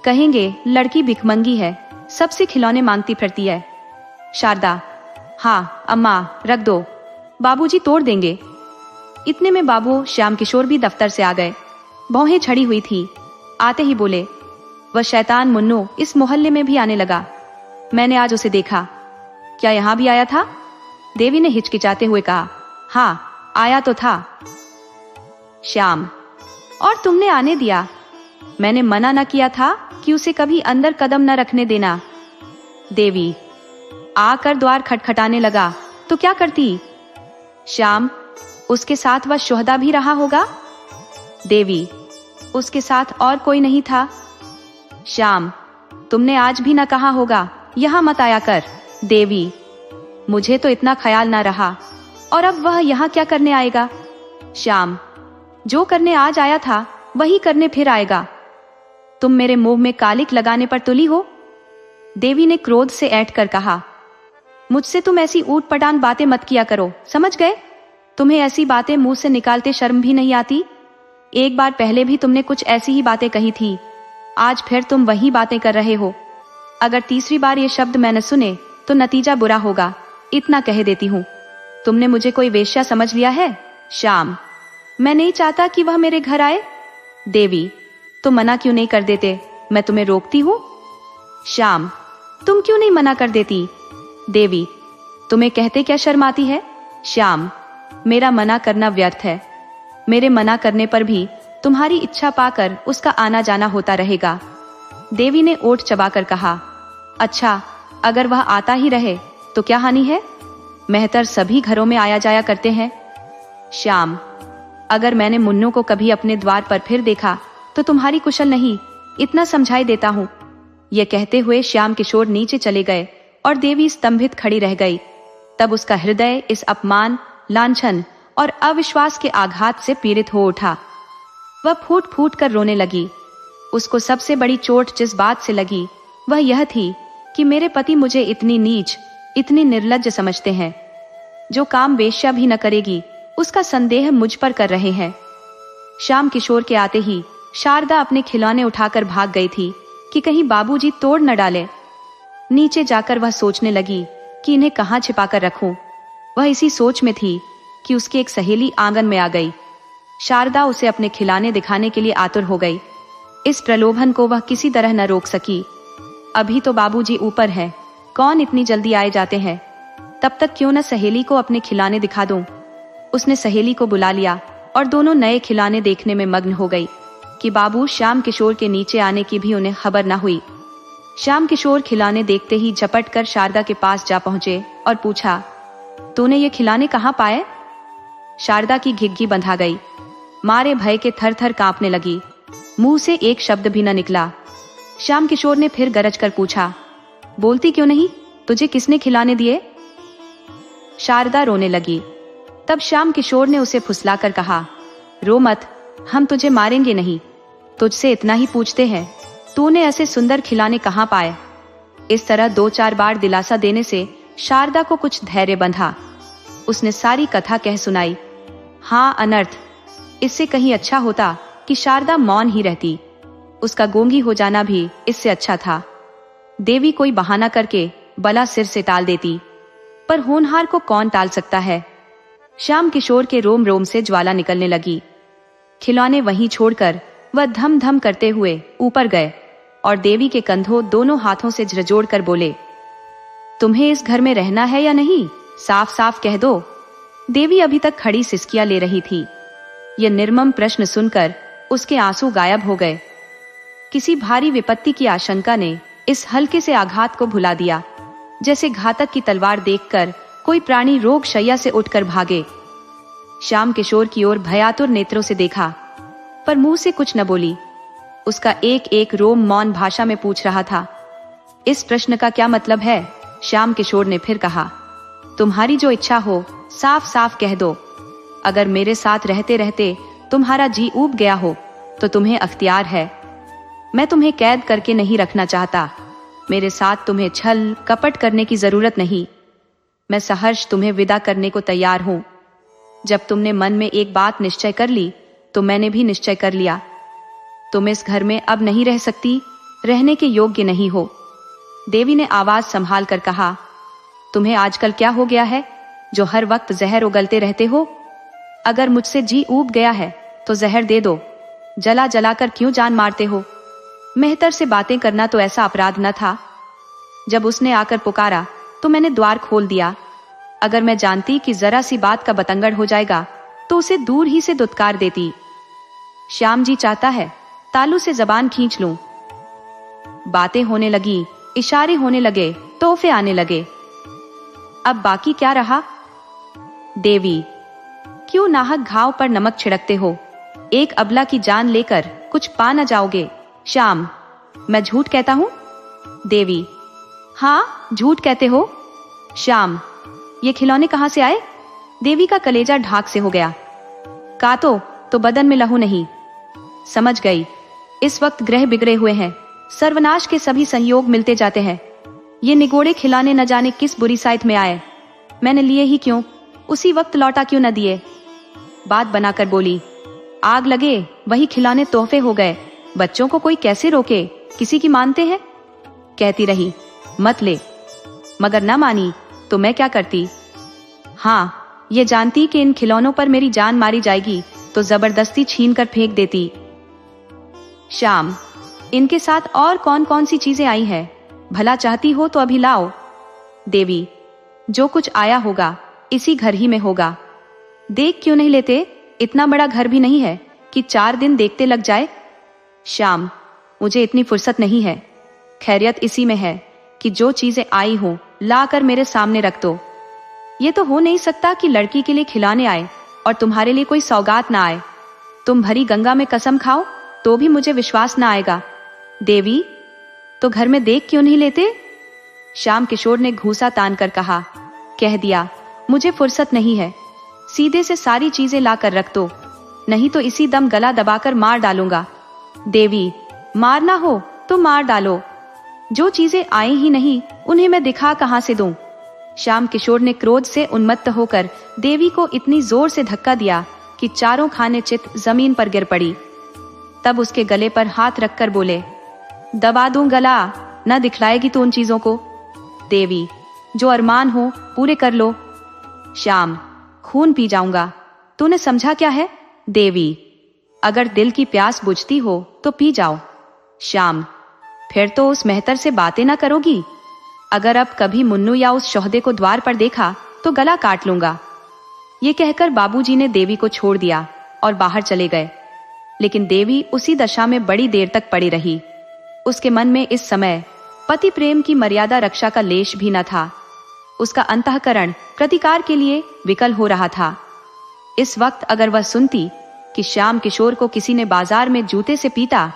कहेंगे लड़की भिखमंगी है, सबसे खिलौने मांगती फिरती है। शारदा, हाँ अम्मा, रख दो, बाबूजी तोड़ देंगे। इतने में बाबू श्याम किशोर भी दफ्तर से आ गए। भौहें छड़ी हुई थी। आते ही बोले, वह शैतान मुन्नू इस मोहल्ले में भी आने लगा। मैंने आज उसे देखा। क्या यहाँ भी आया था? देवी ने हिचकिचाते हुए कहा, हाँ आया तो था। श्याम, और तुमने आने दिया? मैंने मना न किया था कि उसे कभी अंदर कदम न रखने देना। देवी, आकर द्वार खटखटाने लगा तो क्या करती? श्याम, उसके साथ वह शुहदा भी रहा होगा। देवी, उसके साथ और कोई नहीं था। श्याम, तुमने आज भी न कहा होगा यहाँ मत आया कर। देवी, मुझे तो इतना ख्याल ना रहा, और अब वह यहाँ क्या करने आएगा? श्याम, जो करने आज आया था वही करने फिर आएगा। तुम मेरे मुंह में कालिक लगाने पर तुली हो। देवी ने क्रोध से ऐंठ कर कहा, मुझसे तुम ऐसी ऊट पटांग बातें मत किया करो, समझ गए? तुम्हें ऐसी बातें मुंह से निकालते शर्म भी नहीं आती? एक बार पहले भी तुमने कुछ ऐसी ही बातें कही थी, आज फिर तुम वही बातें कर रहे हो। अगर तीसरी बार ये शब्द मैंने सुने तो नतीजा बुरा होगा, इतना कह देती हूँ। तुमने मुझे कोई वेश्या समझ लिया है? श्याम, मैं नहीं चाहता कि वह मेरे घर आए। देवी, तो मना क्यों नहीं कर देते, मैं तुम्हें रोकती हूँ। श्याम, तुम क्यों नहीं मना कर देती? देवी, तुम्हें कहते क्या शर्म आती है? श्याम, मेरा मना करना व्यर्थ है। मेरे मना करने पर भी तुम्हारी इच्छा पाकर उसका आना जाना होता रहेगा। देवी ने ओठ चबाकर कहा, अच्छा, अगर वह आता ही रहे तो क्या हानि है? मेहतर सभी घरों में आया जाया करते हैं। श्याम, अगर मैंने मुन्नू को कभी अपने द्वार पर फिर देखा तो तुम्हारी कुशल नहीं, इतना समझाई देता हूँ। यह कहते हुए श्याम किशोर नीचे चले गए और देवी स्तंभित खड़ी रह गई। तब उसका हृदय इस अपमान लांछन और अविश्वास के आघात से पीड़ित हो उठा। वह फूट फूट कर रोने लगी। उसको सबसे बड़ी चोट जिस बात से लगी वह यह थी कि मेरे पति मुझे इतनी नीच, इतनी निर्लज्ज समझते हैं। जो काम वेश्या भी न करेगी उसका संदेह मुझ पर कर रहे हैं। श्याम किशोर के आते ही शारदा अपने खिलौने उठाकर भाग गई थी कि कहीं बाबूजी तोड़ न डाले। नीचे जाकर वह सोचने लगी कि इन्हें कहाँ छिपाकर रखूं। वह इसी सोच में थी कि उसकी एक सहेली आंगन में आ गई। शारदा उसे अपने खिलौने दिखाने के लिए आतुर हो गई। इस प्रलोभन को वह किसी तरह न रोक सकी। अभी तो बाबूजी ऊपर है, कौन इतनी जल्दी आए जाते हैं, तब तक क्यों न सहेली को अपने खिलौने दिखा दूं। उसने सहेली को बुला लिया और दोनों नए खिलौने देखने में मग्न हो गई कि बाबू श्याम किशोर के नीचे आने की भी उन्हें खबर न हुई। श्याम किशोर खिलौने देखते ही झपट कर शारदा के पास जा पहुंचे और पूछा, तूने ये खिलौने कहाँ पाए? शारदा की घिघी बंधा गई, मारे भय के थर थर कांपने लगी। मुंह से एक शब्द भी न निकला। श्याम किशोर ने फिर गरज कर पूछा, बोलती क्यों नहीं, तुझे किसने खिलौने दिए? शारदा रोने लगी। तब श्याम किशोर ने उसे फुसलाकर कहा, रो मत, हम तुझे मारेंगे नहीं, तुझसे इतना ही पूछते हैं, तूने ऐसे सुंदर खिलौने कहाँ पाए? इस तरह 2-4 बार दिलासा देने से शारदा को कुछ धैर्य बंधा। उसने सारी कथा कह सुनाई। हाँ, अनर्थ, इससे कहीं अच्छा होता कि शारदा मौन ही रहती। उसका गूंगी हो जाना भी इससे अच्छा था। देवी कोई बहाना करके बला सिर से टाल देती, पर होनहार को कौन टाल सकता है। श्याम किशोर के रोम रोम से ज्वाला निकलने लगी। खिलौने वहीं छोड़कर वह धम धम करते हुए ऊपर गए और देवी के कंधों दोनों हाथों से झरझोड़ कर बोले, तुम्हें इस घर में रहना है या नहीं, साफ साफ कह दो। देवी अभी तक खड़ी सिसकियां ले रही थी। यह निर्मम प्रश्न सुनकर उसके आंसू गायब हो गए। किसी भारी विपत्ति की आशंका ने इस हल्के से आघात को भुला दिया, जैसे घातक की तलवार देखकर कोई प्राणी रोग शैया से उठकर भागे। श्याम किशोर की ओर भयातुर नेत्रों से देखा, पर मुंह से कुछ न बोली। उसका एक एक रोम मौन भाषा में पूछ रहा था। इस प्रश्न का क्या मतलब है? श्याम किशोर ने फिर कहा, तुम्हारी जो इच्छा हो साफ साफ कह दो। अगर मेरे साथ रहते रहते तुम्हारा जी ऊब गया हो तो तुम्हें अख्तियार है। मैं तुम्हें कैद करके नहीं रखना चाहता। मेरे साथ तुम्हें छल कपट करने की जरूरत नहीं। मैं सहर्ष तुम्हें विदा करने को तैयार हूं। जब तुमने मन में एक बात निश्चय कर ली तो मैंने भी निश्चय कर लिया। तुम इस घर में अब नहीं रह सकती, रहने के योग्य नहीं हो। देवी ने आवाज संभाल कर कहा, तुम्हें आजकल क्या हो गया है जो हर वक्त जहर उगलते रहते हो? अगर मुझसे जी ऊब गया है तो जहर दे दो। जला जलाकर क्यों जान मारते हो? मेहतर से बातें करना तो ऐसा अपराध न था। जब उसने आकर पुकारा तो मैंने द्वार खोल दिया। अगर मैं जानती कि जरा सी बात का बतंगड़ हो जाएगा तो उसे दूर ही से दुत्कार देती। श्याम जी चाहता है तालू से जबान खींच लूं। बातें होने लगी, इशारे होने लगे, तोहफे आने लगे। अब बाकी क्या रहा? देवी, क्यों नाहक घाव पर नमक छिड़कते हो? एक अबला की जान लेकर कुछ पा न जाओगे। श्याम, मैं झूठ कहता हूं? देवी, हाँ झूठ कहते हो। श्याम, ये खिलौने कहां से आए? देवी का कलेजा ढाक से हो गया। कातो तो बदन में लहू नहीं। समझ गई, इस वक्त ग्रह बिगड़े हुए हैं, सर्वनाश के सभी संयोग मिलते जाते हैं। ये निगोड़े खिलौने न जाने किस बुरी साइट में आए। मैंने लिए ही क्यों, उसी वक्त लौटा क्यों न दिए? बात बनाकर बोली, आग लगे वही खिलौने तोहफे हो गए। बच्चों को कोई कैसे रोके, किसी की मानते हैं? कहती रही मत ले, मगर न मानी तो मैं क्या करती? हाँ, ये जानती कि इन खिलौनों पर मेरी जान मारी जाएगी तो जबरदस्ती छीन कर फेंक देती। श्याम, इनके साथ और कौन कौन सी चीजें आई है? भला चाहती हो तो अभी लाओ। देवी, जो कुछ आया होगा इसी घर ही में होगा। देख क्यों नहीं लेते? इतना बड़ा घर भी नहीं है कि 4 दिन देखते लग जाए। श्याम, मुझे इतनी फुर्सत नहीं है। खैरियत इसी में है कि जो चीजें आई हो लाकर मेरे सामने रख दो। ये तो हो नहीं सकता कि लड़की के लिए खिलाने आए और तुम्हारे लिए कोई सौगात ना आए। तुम भरी गंगा में कसम खाओ तो भी मुझे विश्वास ना आएगा। देवी, तो घर में देख क्यों नहीं लेते? श्याम किशोर ने घूसा तान कर कहा, कह दिया मुझे फुर्सत नहीं है। सीधे से सारी चीजें ला कर रख दो, नहीं तो इसी दम गला दबाकर मार डालूंगा। देवी, मारना हो तो मार डालो, जो चीजें आई ही नहीं उन्हें मैं दिखा कहां से दूं। श्याम किशोर ने क्रोध से उन्मत्त होकर देवी को इतनी जोर से धक्का दिया कि चारों खाने चित जमीन पर गिर पड़ी। तब उसके गले पर हाथ रखकर बोले, दबा दूं गला, न दिखलाएगी तू उन चीजों को। देवी, जो अरमान हो पूरे कर लो। श्याम, खून पी जाऊंगा, तूने समझा क्या है। देवी, अगर दिल की प्यास बुझती हो तो पी जाओ। श्याम, फिर तो उस मेहतर से बातें ना करोगी। अगर अब कभी मुन्नू या उस शोहदे को द्वार पर देखा तो गला काट लूंगा। ये कहकर बाबूजी ने देवी को छोड़ दिया और बाहर चले गए। लेकिन देवी उसी दशा में बड़ी देर तक पड़ी रही। उसके मन में इस समय पति प्रेम की मर्यादा रक्षा का लेश भी न था। उसका अंतःकरण प्रतिकार के लिए विकल हो रहा था। इस वक्त अगर वह सुनती कि श्याम किशोर को किसी ने बाजार में जूते से पीटा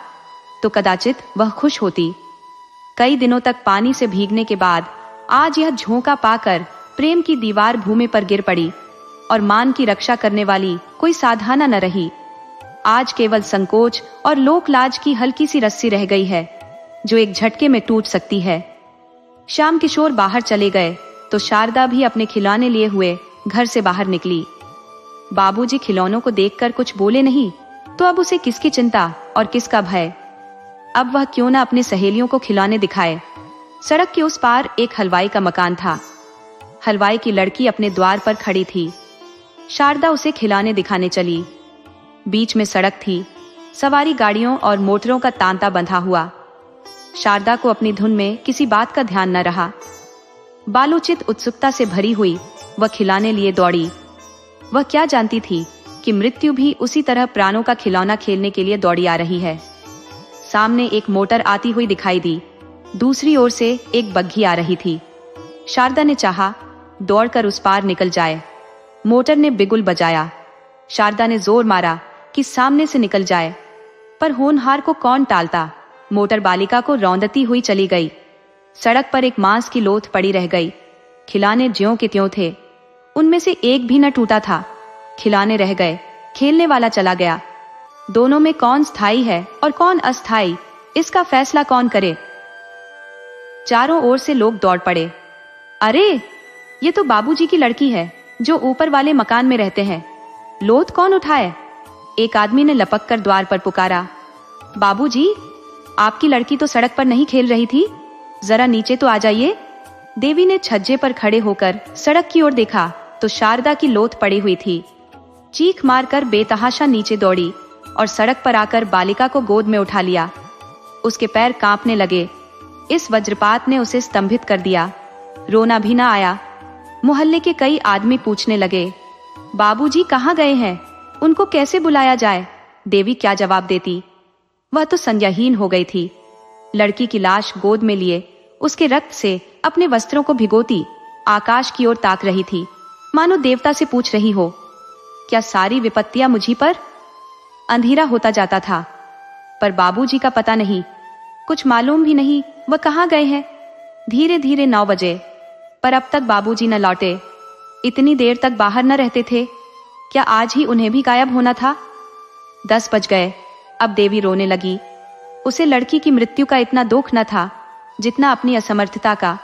तो कदाचित वह खुश होती। कई दिनों तक पानी से भीगने के बाद आज यह झोंका पाकर प्रेम की दीवार भूमि पर गिर पड़ी और मान की रक्षा करने वाली कोई साधना न रही। आज केवल संकोच और लोक लाज की हल्की सी रस्सी रह गई है जो एक झटके में टूट सकती है। श्याम किशोर बाहर चले गए तो शारदा भी अपने खिलौने लिए हुए घर से बाहर निकली। बाबूजी खिलौनों को देखकर कुछ बोले नहीं तो अब उसे किसकी चिंता और किसका भय। अब वह क्यों ना अपनी सहेलियों को खिलौने दिखाए। सड़क के उस पार एक हलवाई का मकान था। हलवाई की लड़की अपने द्वार पर खड़ी थी। शारदा उसे खिलौने दिखाने चली। बीच में सड़क थी, सवारी गाड़ियों और मोटरों का तांता बंधा हुआ। शारदा को अपनी धुन में किसी बात का ध्यान न रहा। बालोचित उत्सुकता से भरी हुई वह खिलौने लिए दौड़ी। वह क्या जानती थी कि मृत्यु भी उसी तरह प्राणों का खिलौना खेलने के लिए दौड़ी आ रही है। सामने एक मोटर आती हुई दिखाई दी। दूसरी ओर से एक बग्घी आ रही थी। शारदा ने चाहा दौड़कर उस पार निकल जाए। मोटर ने बिगुल बजाया। शारदा ने जोर मारा कि सामने से निकल जाए, पर होनहार को कौन टालता। मोटर बालिका को रौंदती हुई चली गई। सड़क पर एक मांस की लोथ पड़ी रह गई। खिलौने ज्यों के त्यों थे, उनमें से एक भी न टूटा था। खिलौने रह गए, खेलने वाला चला गया। दोनों में कौन स्थायी है और कौन अस्थायी, इसका फैसला कौन करे। चारों ओर से लोग दौड़ पड़े। अरे, ये तो बाबूजी की लड़की है जो ऊपर वाले मकान में रहते हैं। लोथ कौन उठाए। एक आदमी ने लपक कर द्वार पर पुकारा, बाबूजी, आपकी लड़की तो सड़क पर नहीं खेल रही थी, जरा नीचे तो आ जाइए। देवी ने छज्जे पर खड़े होकर सड़क की ओर देखा तो शारदा की लोथ पड़ी हुई थी। चीख मारकर बेतहाशा नीचे दौड़ी और सड़क पर आकर बालिका को गोद में उठा लिया। उसके पैर कांपने लगे। इस वज्रपात ने उसे स्तंभित कर दिया। रोना भी ना आया। मोहल्ले के कई आदमी पूछने लगे, बाबूजी कहाँ गए हैं, उनको कैसे बुलाया जाए। देवी क्या जवाब देती। वह तो संज्ञाहीन हो गई थी। लड़की की लाश गोद में लिए उसके रक्त से अपने वस्त्रों को भिगोती आकाश की ओर ताक रही थी, मानो देवता से पूछ रही हो, क्या सारी विपत्तियां मुझी पर। अंधेरा होता जाता था, पर बाबूजी का पता नहीं। कुछ मालूम भी नहीं वह कहाँ गए हैं। धीरे धीरे 9 बजे, पर अब तक बाबूजी न लौटे। इतनी देर तक बाहर न रहते थे, क्या आज ही उन्हें भी गायब होना था। 10 बज गए। अब देवी रोने लगी। उसे लड़की की मृत्यु का इतना दुख न था जितना अपनी असमर्थता का।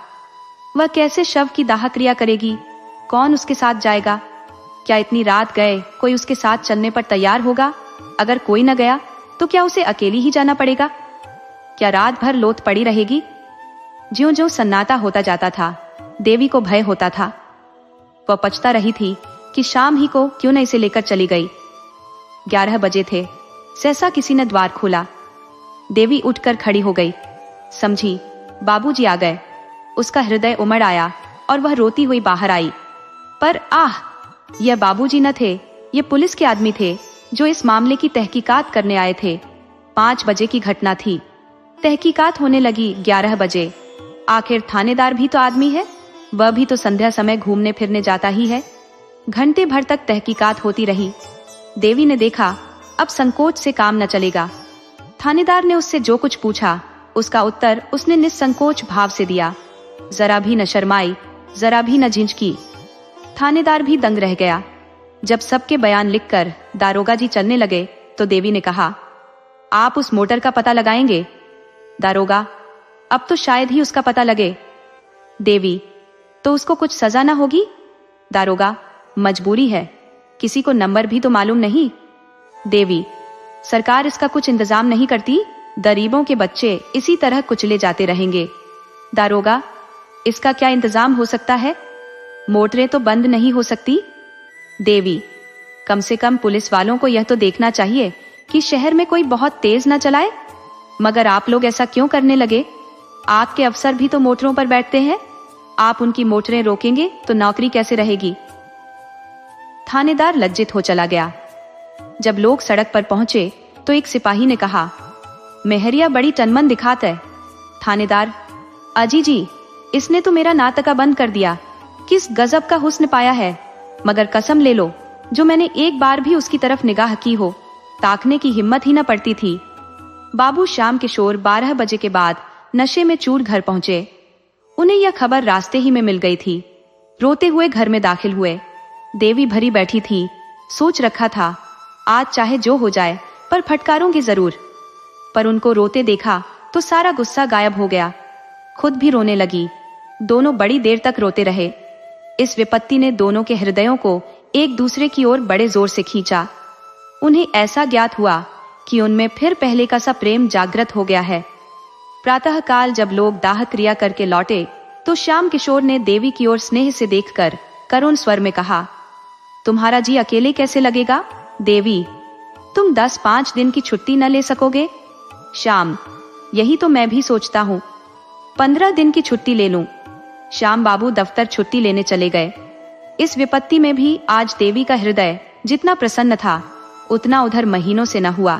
वह कैसे शव की दाह क्रिया करेगी, कौन उसके साथ जाएगा। क्या इतनी रात गए कोई उसके साथ चलने पर तैयार होगा। अगर कोई न गया तो क्या उसे अकेली ही जाना पड़ेगा। क्या रात भर लोथ पड़ी रहेगी। ज्यों ज्यों सन्नाटा होता जाता था, देवी को भय होता था। वह पछता रही थी कि शाम ही को क्यों न इसे लेकर चली गई। 11 बजे थे। सहसा किसी ने द्वार खोला। देवी उठकर खड़ी हो गई। समझी बाबूजी आ गए। उसका हृदय उमड़ आया और वह रोती हुई बाहर आई। पर आह, यह बाबूजी न थे, ये पुलिस के आदमी थे जो इस मामले की तहकीकात करने आए थे। 5 बजे की घटना थी। तहकीकात होने लगी 11 बजे। आखिर थानेदार भी तो आदमी है, वह भी तो संध्या समय घूमने फिरने जाता ही है। घंटे भर तक तहकीकात होती रही। देवी ने देखा अब संकोच से काम न चलेगा। थानेदार ने उससे जो कुछ पूछा उसका उत्तर उसने निसंकोच भाव से दिया। जरा भी न शर्माई, जरा भी न झिझकी। थानेदार भी दंग रह गया। जब सबके बयान लिखकर दारोगा जी चलने लगे तो देवी ने कहा, आप उस मोटर का पता लगाएंगे? दारोगा, अब तो शायद ही उसका पता लगे। देवी, तो उसको कुछ सजा ना होगी? दारोगा, मजबूरी है, किसी को नंबर भी तो मालूम नहीं। देवी, सरकार इसका कुछ इंतजाम नहीं करती? गरीबों के बच्चे इसी तरह कुचले जाते रहेंगे। दारोगा, इसका क्या इंतजाम हो सकता है? मोटरें तो बंद नहीं हो सकती। देवी, कम से कम पुलिस वालों को यह तो देखना चाहिए कि शहर में कोई बहुत तेज ना चलाए। मगर आप लोग ऐसा क्यों करने लगे? आपके अफसर भी तो मोटरों पर बैठते हैं। आप उनकी मोटरें रोकेंगे तो नौकरी कैसे रहेगी? थानेदार लज्जित हो चला गया। जब लोग सड़क पर पहुंचे तो एक सिपाही ने कहा, मेहरिया बड़ी तनमन दिखात है। थानेदार, अजी जी, इसने तो मेरा नाटका बंद कर दिया। किस गजब का हुस्न पाया है। मगर कसम ले लो, जो मैंने एक बार भी उसकी तरफ निगाह की हो, ताकने की हिम्मत ही न पड़ती थी। बाबू श्याम किशोर 12 बजे के बाद नशे में चूर घर पहुंचे। उन्हें यह खबर रास्ते ही में मिल गई थी। रोते हुए घर में दाखिल हुए। देवी भरी बैठी थी। सोच रखा था आज चाहे जो हो जाए पर फटकारूंगी जरूर। पर उनको रोते देखा तो सारा गुस्सा गायब हो गया। खुद भी रोने लगी। दोनों बड़ी देर तक रोते रहे। इस विपत्ति ने दोनों के हृदयों को एक दूसरे की ओर बड़े जोर से खींचा। उन्हें ऐसा ज्ञात हुआ कि उनमें फिर पहले का सा प्रेम जागृत हो गया है। प्रातः काल जब लोग दाह क्रिया करके लौटे तो श्याम किशोर ने देवी की ओर स्नेह से देखकर करुण स्वर में कहा, तुम्हारा जी अकेले कैसे लगेगा? देवी, तुम 10-5 दिन की छुट्टी न ले सकोगे? श्याम, यही तो मैं भी सोचता हूँ, 15 दिन की छुट्टी ले लूं। श्याम बाबू दफ्तर छुट्टी लेने चले गए। इस विपत्ति में भी आज देवी का हृदय जितना प्रसन्न था उतना उधर महीनों से न हुआ।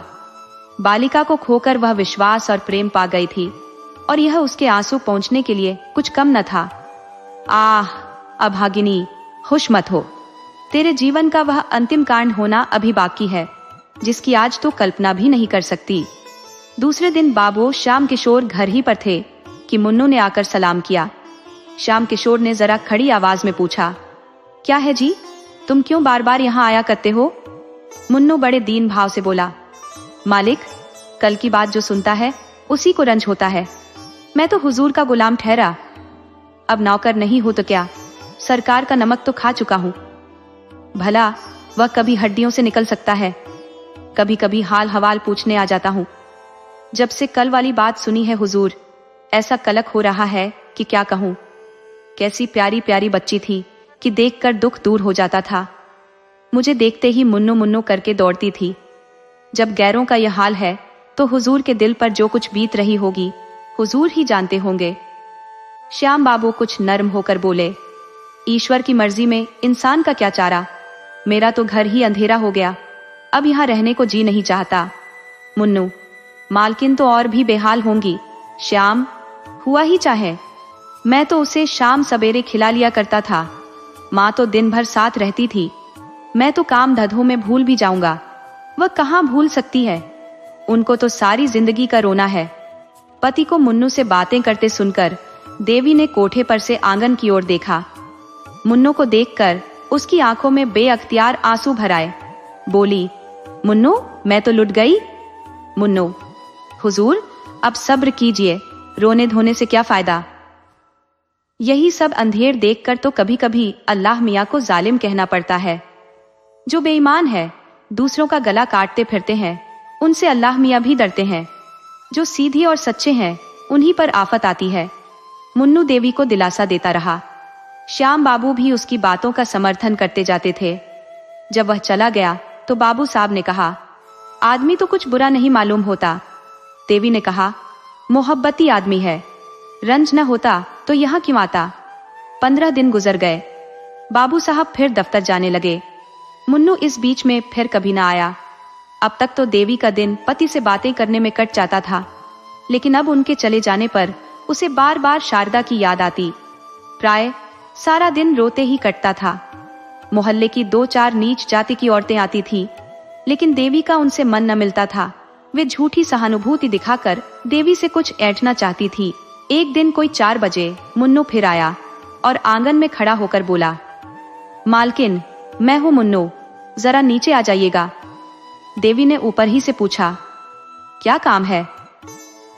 बालिका को खोकर वह विश्वास और प्रेम पा गई थी और यह उसके आंसू पहुंचने के लिए कुछ कम न था। आह अभागिनी, खुश मत हो। तेरे जीवन का वह अंतिम कांड होना अभी बाकी है जिसकी आज तो कल्पना भी नहीं कर सकती। दूसरे दिन बाबू श्याम किशोर घर ही पर थे कि मुन्नू ने आकर सलाम किया। श्याम किशोर ने जरा खड़ी आवाज में पूछा, क्या है जी, तुम क्यों बार बार यहाँ आया करते हो? मुन्नू बड़े दीन भाव से बोला, मालिक, कल की बात जो सुनता है उसी को रंज होता है। मैं तो हुजूर का गुलाम ठहरा, अब नौकर नहीं हो तो क्या, सरकार का नमक तो खा चुका हूँ। भला वह कभी हड्डियों से निकल सकता है। कभी कभी हाल हवाल पूछने आ जाता हूँ। जब से कल वाली बात सुनी है हुजूर, ऐसा कलक हो रहा है कि क्या कहूँ। कैसी प्यारी प्यारी बच्ची थी कि देखकर दुख दूर हो जाता था। मुझे देखते ही मुन्नू मुन्नू करके दौड़ती थी। जब गैरों का यह हाल है तो हुजूर के दिल पर जो कुछ बीत रही होगी हुजूर ही जानते होंगे। श्याम बाबू कुछ नर्म होकर बोले, ईश्वर की मर्जी में इंसान का क्या चारा। मेरा तो घर ही अंधेरा हो गया, अब यहाँ रहने को जी नहीं चाहता। मुन्नू, मालकिन तो और भी बेहाल होंगी। श्याम, हुआ ही चाहे, मैं तो उसे शाम सवेरे खिला लिया करता था। माँ तो दिन भर साथ रहती थी। मैं तो काम धंधों में भूल भी जाऊंगा, वह कहाँ भूल सकती है। उनको तो सारी जिंदगी का रोना है। पति को मुन्नू से बातें करते सुनकर देवी ने कोठे पर से आंगन की ओर देखा। मुन्नू को देखकर उसकी आंखों में बेअख्तियार आंसू भर आए। बोली, मुन्नू, मैं तो लुट गई। मुन्नू, हुजूर अब सब्र कीजिए, रोने धोने से क्या फायदा। यही सब अंधेर देखकर तो कभी कभी अल्लाह मियाँ को जालिम कहना पड़ता है। जो बेईमान है, दूसरों का गला काटते फिरते हैं, उनसे अल्लाह मियाँ भी डरते हैं। जो सीधी और सच्चे हैं, उन्हीं पर आफत आती है। मुन्नू देवी को दिलासा देता रहा। श्याम बाबू भी उसकी बातों का समर्थन करते जाते थे। जब वह चला गया तो बाबू साहब ने कहा, आदमी तो कुछ बुरा नहीं मालूम होता। देवी ने कहा, मोहब्बती आदमी है, रंज न होता तो यहाँ क्यों आता। 15 दिन गुजर गए। बाबू साहब फिर दफ्तर जाने लगे। मुन्नू इस बीच में फिर कभी ना आया। अब तक तो देवी का दिन पति से बातें करने में कट जाता था, लेकिन अब उनके चले जाने पर उसे बार बार शारदा की याद आती। प्राय सारा दिन रोते ही कटता था। मोहल्ले की 2-4 नीच जाति की औरतें आती थी, लेकिन देवी का उनसे मन न मिलता था। वे झूठी सहानुभूति दिखाकर देवी से कुछ ऐंठना चाहती थी। एक दिन कोई 4 बजे मुन्नू फिर आया और आंगन में खड़ा होकर बोला, मालकिन, मैं हूँ मुन्नू, जरा नीचे आ जाइएगा। देवी ने ऊपर ही से पूछा, क्या काम है?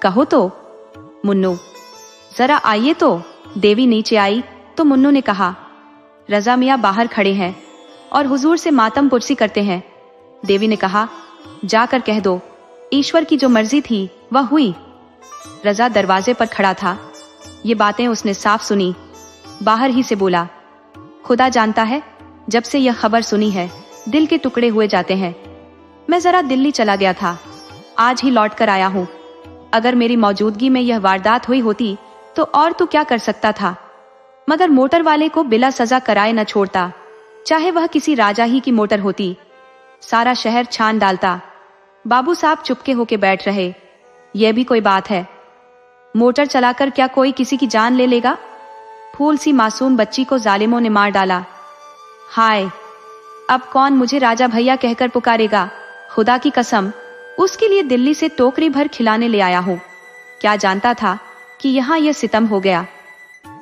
कहो तो। मुन्नू, जरा आइए तो। देवी नीचे आई तो मुन्नू ने कहा, रजा मियाँ बाहर खड़े हैं और हुजूर से मातम पुरसी करते हैं। देवी ने कहा, जाकर कह दो, ईश्वर की जो मर्जी थी वह हुई। रजा दरवाजे पर खड़ा था। ये बातें उसने साफ सुनी। बाहर ही से बोला, खुदा जानता है, जब से यह खबर सुनी है दिल के टुकड़े हुए जाते हैं। मैं जरा दिल्ली चला गया था, आज ही लौट कर आया हूँ। अगर मेरी मौजूदगी में यह वारदात हुई होती तो और तो क्या कर सकता था, मगर मोटर वाले को बिला सजा कराए न छोड़ता, चाहे वह किसी राजा ही की मोटर होती। सारा शहर छान डालता। बाबू साहब चुपके होके बैठ रहे। यह भी कोई बात है? मोटर चलाकर क्या कोई किसी की जान ले लेगा? फूल सी मासूम बच्ची को जालिमों ने मार डाला। हाय, अब कौन मुझे राजा भैया कहकर पुकारेगा? खुदा की कसम, उसके लिए दिल्ली से टोकरी भर खिलाने ले आया हूँ। क्या जानता था कि यहाँ यह सितम हो गया।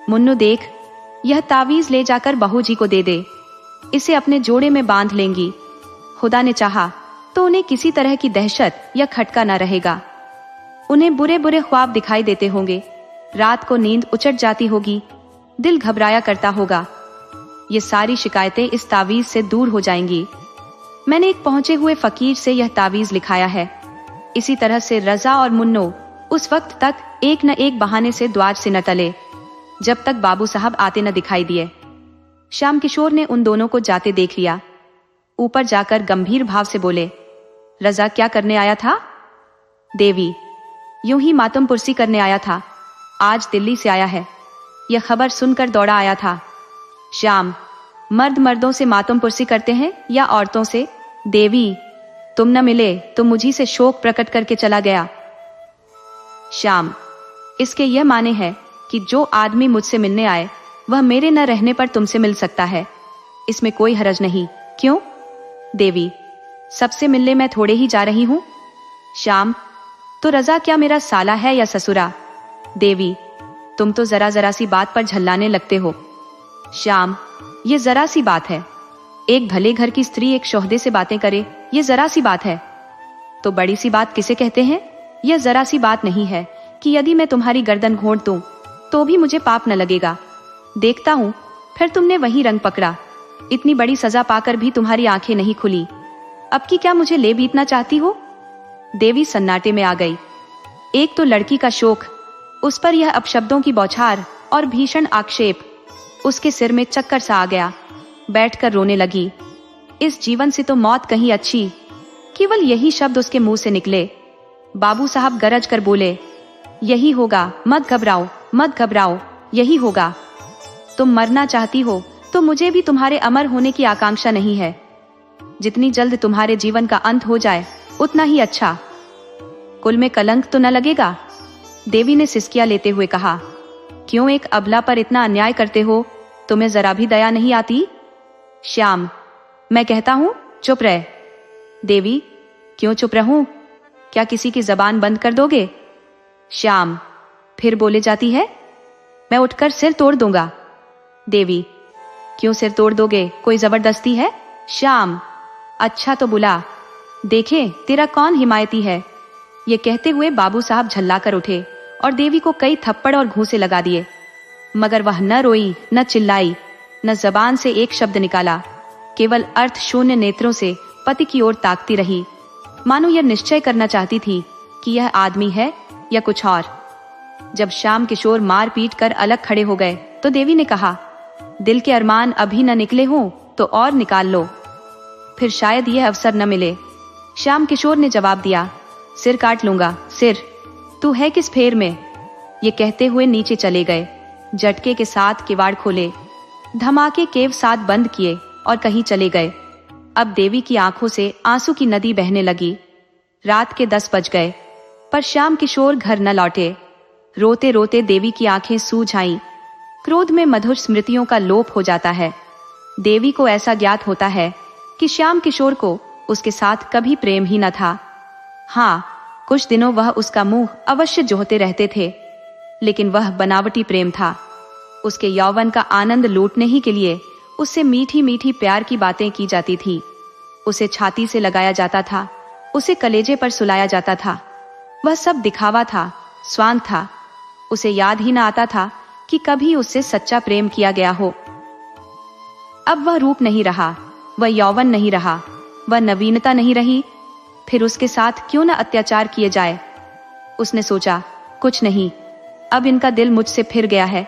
मुन्नू देख, यह तावीज ले जाकर बहू जी को दे दे, इसे अपने जोड़े में बांध लेंगी। खुदा ने चाहा तो उन्हें किसी तरह की दहशत या खटका न रहेगा। उन्हें बुरे बुरे ख्वाब दिखाई देते होंगे, रात को नींद उचट जाती होगी, दिल घबराया करता होगा। ये सारी शिकायतें इस तावीज से दूर हो जाएंगी। मैंने एक पहुंचे हुए फकीर से यह तावीज लिखाया है। इसी तरह से रजा और मुन्नो उस वक्त तक एक न एक बहाने से द्वार से न टले, जब तक बाबू साहब आते न दिखाई दिए। श्याम किशोर ने उन दोनों को जाते देख लिया। ऊपर जाकर गंभीर भाव से बोले, रजा क्या करने आया था? देवी, यूं ही मातम पुरसी करने आया था। आज दिल्ली से आया है, यह खबर सुनकर दौड़ा आया था। श्याम, मर्द मर्दों से मातम पुरसी करते हैं या औरतों से? देवी, तुम न मिले तो मुझी से शोक प्रकट करके चला गया। श्याम, इसके यह माने है कि जो आदमी मुझसे मिलने आए वह मेरे न रहने पर तुमसे मिल सकता है, इसमें कोई हरज नहीं। क्यों? देवी, सबसे मिलने मैं थोड़े ही जा रही हूं। श्याम, तो रजा क्या मेरा साला है या ससुरा? देवी, तुम तो जरा जरा सी बात पर झल्लाने लगते हो। श्याम, ये जरा सी बात है? एक भले घर की स्त्री एक शोहदे से बातें करे, ये जरा सी बात है? तो बड़ी सी बात किसे कहते हैं? यह जरा सी बात नहीं है कि यदि मैं तुम्हारी गर्दन घोंट दूं तो भी मुझे पाप न लगेगा। देखता हूं फिर तुमने वही रंग पकड़ा। इतनी बड़ी सजा पाकर भी तुम्हारी आंखें नहीं खुली। अब की क्या मुझे ले बीतना चाहती हो? देवी सन्नाटे में आ गई। एक तो लड़की का शोक, उस पर यह अपशब्दों की बौछार और भीषण आक्षेप। उसके सिर में चक्कर सा आ गया। बैठकर रोने लगी। इस जीवन से तो मौत कहीं अच्छी। केवल यही शब्द उसके मुंह से निकले। बाबू साहब गरज कर बोले, यही होगा, मत घबराओ, मत घबराओ, यही होगा। तुम मरना चाहती हो तो मुझे भी तुम्हारे अमर होने की आकांक्षा नहीं है। जितनी जल्द तुम्हारे जीवन का अंत हो जाए उतना ही अच्छा। कुल में कलंक तो न लगेगा? देवी ने सिसकियां लेते हुए कहा, क्यों एक अबला पर इतना अन्याय करते हो? तुम्हें जरा भी दया नहीं आती? श्याम, मैं कहता हूं चुप रह। देवी, क्यों चुप रहूं? क्या किसी की जबान बंद कर दोगे? श्याम, फिर बोले जाती है, मैं उठकर सिर तोड़ दूंगा। देवी, क्यों सिर तोड़ दोगे? कोई जबरदस्ती है? श्याम, अच्छा तो बुला, देखे तेरा कौन हिमायती है। ये कहते हुए बाबू साहब झल्ला कर उठे और देवी को कई थप्पड़ और घूंसे लगा दिए, मगर वह न रोई, न चिल्लाई, न जबान से एक शब्द निकाला। केवल अर्थ शून्य नेत्रों से पति की ओर ताकती रही, मानो यह निश्चय करना चाहती थी कि यह आदमी है या कुछ और। जब श्याम किशोर मार पीट कर अलग खड़े हो गए तो देवी ने कहा, दिल के अरमान अभी न निकले हों तो और निकाल लो, फिर शायद यह अवसर न मिले। श्याम किशोर ने जवाब दिया, सिर काट लूंगा, सिर। तू है किस फेर में? ये कहते हुए नीचे चले गए। झटके के साथ किवाड़ खोले, धमाके केव साथ बंद किए और कहीं चले गए। अब देवी की आंखों से आंसू की नदी बहने लगी। रात के 10 बज गए पर श्याम किशोर घर न लौटे। रोते रोते देवी की आंखें सूज आईं। क्रोध में मधुर स्मृतियों का लोप हो जाता है। देवी को ऐसा ज्ञात होता है कि श्याम किशोर को उसके साथ कभी प्रेम ही न था। हाँ, कुछ दिनों वह उसका मुंह अवश्य जोहते रहते थे, लेकिन वह बनावटी प्रेम था। उसके यौवन का आनंद लूटने ही के लिए उससे मीठी मीठी प्यार की बातें की जाती थी। उसे छाती से लगाया जाता था, उसे कलेजे पर सुलाया जाता था। वह सब दिखावा था, स्वांग था। उसे याद ही न आता था कि कभी उससे सच्चा प्रेम किया गया हो। अब वह रूप नहीं रहा, वह यौवन नहीं रहा, वह नवीनता नहीं रही। फिर उसके साथ क्यों न अत्याचार किए जाए। उसने सोचा, कुछ नहीं, अब इनका दिल मुझसे फिर गया है।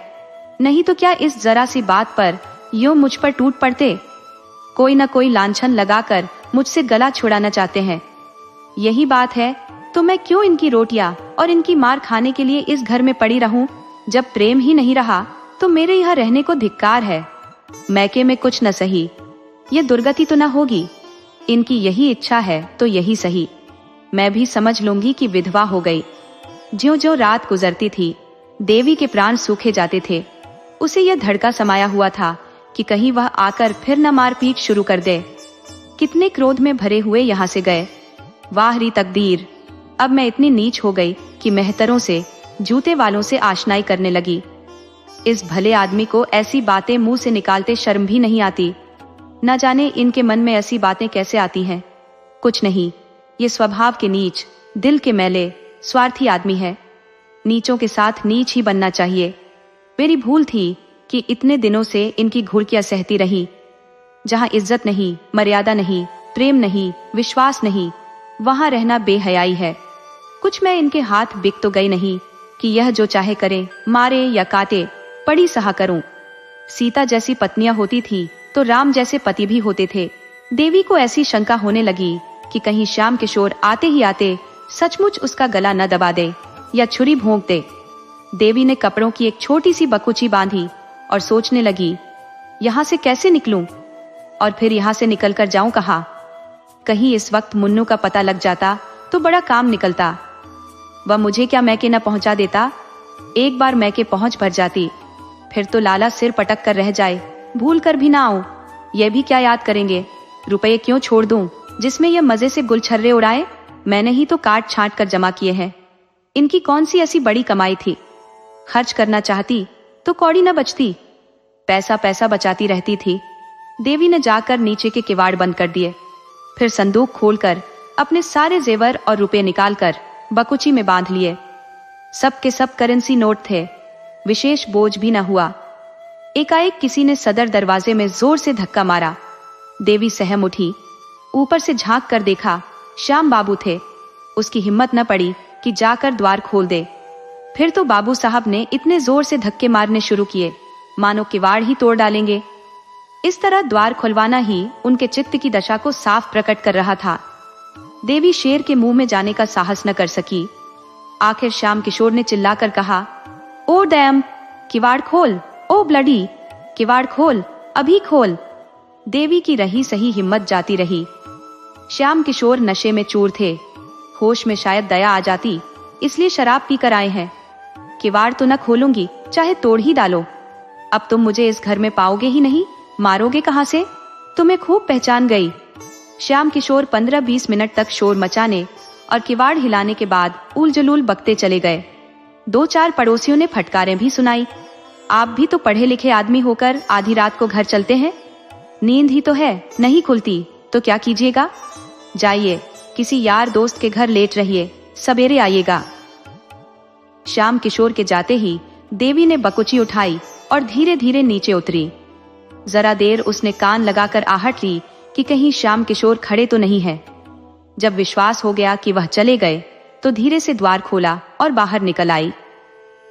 नहीं तो क्या इस जरा सी बात पर यूं मुझ पर टूट पड़ते। कोई न कोई लांछन लगाकर मुझसे गला छुड़ाना चाहते हैं। यही बात है तो मैं क्यों इनकी रोटियां और इनकी मार खाने के लिए इस घर में पड़ी रहूं। जब प्रेम ही नहीं रहा तो मेरे यहाँ रहने को धिक्कार है। मैके में कुछ न सही, ये दुर्गति तो न होगी। इनकी यही इच्छा है तो यही सही। मैं भी समझ लूंगी कि विधवा हो गई। ज्यों-ज्यों रात गुजरती थी, देवी के प्राण सूखे जाते थे। उसे यह धड़का समाया हुआ था कि कहीं वह आकर फिर न मारपीट शुरू कर दे। कितने क्रोध में भरे हुए यहाँ से गए। वाह री तकदीर, अब मैं इतनी नीच हो गई कि मेहतरों से, जूते वालों से आशनाई करने लगी। इस भले आदमी को ऐसी बातें मुंह से निकालते शर्म भी नहीं आती। न जाने इनके मन में ऐसी बातें कैसे आती हैं। कुछ नहीं, ये स्वभाव के नीच, दिल के मैले, स्वार्थी आदमी है। नीचों के साथ नीच ही बनना चाहिए। मेरी भूल थी कि इतने दिनों से इनकी घुड़कियां सहती रही। जहां इज्जत नहीं, मर्यादा नहीं, प्रेम नहीं, विश्वास नहीं, वहां रहना बेहयाई है। कुछ मैं इनके हाथ बिक तो गई नहीं कि यह जो चाहे करे, मारे या काटे, पड़ी सहा करूं। सीता जैसी पत्नियां होती थी तो राम जैसे पति भी होते थे। देवी को ऐसी शंका होने लगी कि कहीं श्याम किशोर आते ही आते सचमुच उसका गला न दबा दे या छुरी भोंक दे। देवी ने कपड़ों की एक छोटी सी बकुची बांधी और सोचने लगी, यहाँ से कैसे निकलूं और फिर यहाँ से निकलकर जाऊं कहाँ। कहीं इस वक्त मुन्नू का पता लग जाता तो बड़ा काम निकलता। वह मुझे क्या मैके न पहुंचा देता। एक बार मैके पहुंच भर जाती, फिर तो लाला सिर पटक कर रह जाए, भूल कर भी ना आऊं। यह भी क्या याद करेंगे। रुपये क्यों छोड़ दूं जिसमें यह मजे से गुलछर्रे उड़ाए। मैंने ही तो काट छांट कर जमा किए हैं। इनकी कौन सी ऐसी बड़ी कमाई थी। खर्च करना चाहती तो कौड़ी न बचती। पैसा पैसा बचाती रहती थी। देवी ने जाकर नीचे के किवाड़ बंद कर दिए। फिर संदूक खोलकर अपने सारे जेवर और रुपए निकालकर बकुची में बांध लिए। सब के सब करेंसी नोट थे। विशेष बोझ भी न हुआ। एकाएक किसी ने सदर दरवाजे में जोर से धक्का मारा। देवी सहम उठी। ऊपर से झांक कर देखा, श्याम बाबू थे। उसकी हिम्मत न पड़ी कि जाकर द्वार खोल दे। फिर तो बाबू साहब ने इतने जोर से धक्के मारने शुरू किए मानो किवाड़ ही तोड़ डालेंगे। इस तरह द्वार खुलवाना ही उनके चित्त की दशा को साफ प्रकट कर रहा था। देवी शेर के मुंह में जाने का साहस न कर सकी। आखिर श्याम किशोर ने चिल्लाकर कहा, ओ डैम, किवाड़ खोल, ओ ब्लडी, किवाड़ खोल, अभी खोल। देवी की रही सही हिम्मत जाती रही। श्याम किशोर नशे में चूर थे। होश में शायद दया आ जाती, इसलिए शराब पी कर आए हैं। किवाड़ तो न खोलूंगी, चाहे तोड़ ही डालो। अब तुम मुझे इस घर में पाओगे ही नहीं, मारोगे कहां से। तुम्हें खूब पहचान गई। श्याम किशोर 15-20 मिनट तक शोर मचाने और किवाड़ हिलाने के बाद उल जलूल बकते चले गए। 2-4 पड़ोसियों ने फटकारें भी सुनाई। आप भी तो पढ़े लिखे आदमी होकर आधी रात को घर चलते हैं। नींद ही तो है, नहीं खुलती तो क्या कीजिएगा। जाइए, किसी यार दोस्त के घर लेट रहिए, सवेरे आइएगा। श्याम किशोर के जाते ही देवी ने बकुची उठाई और धीरे धीरे नीचे उतरी। जरा देर उसने कान लगाकर आहट ली कि कहीं श्याम किशोर खड़े तो नहीं है। जब विश्वास हो गया कि वह चले गए तो धीरे से द्वार खोला और बाहर निकल आई।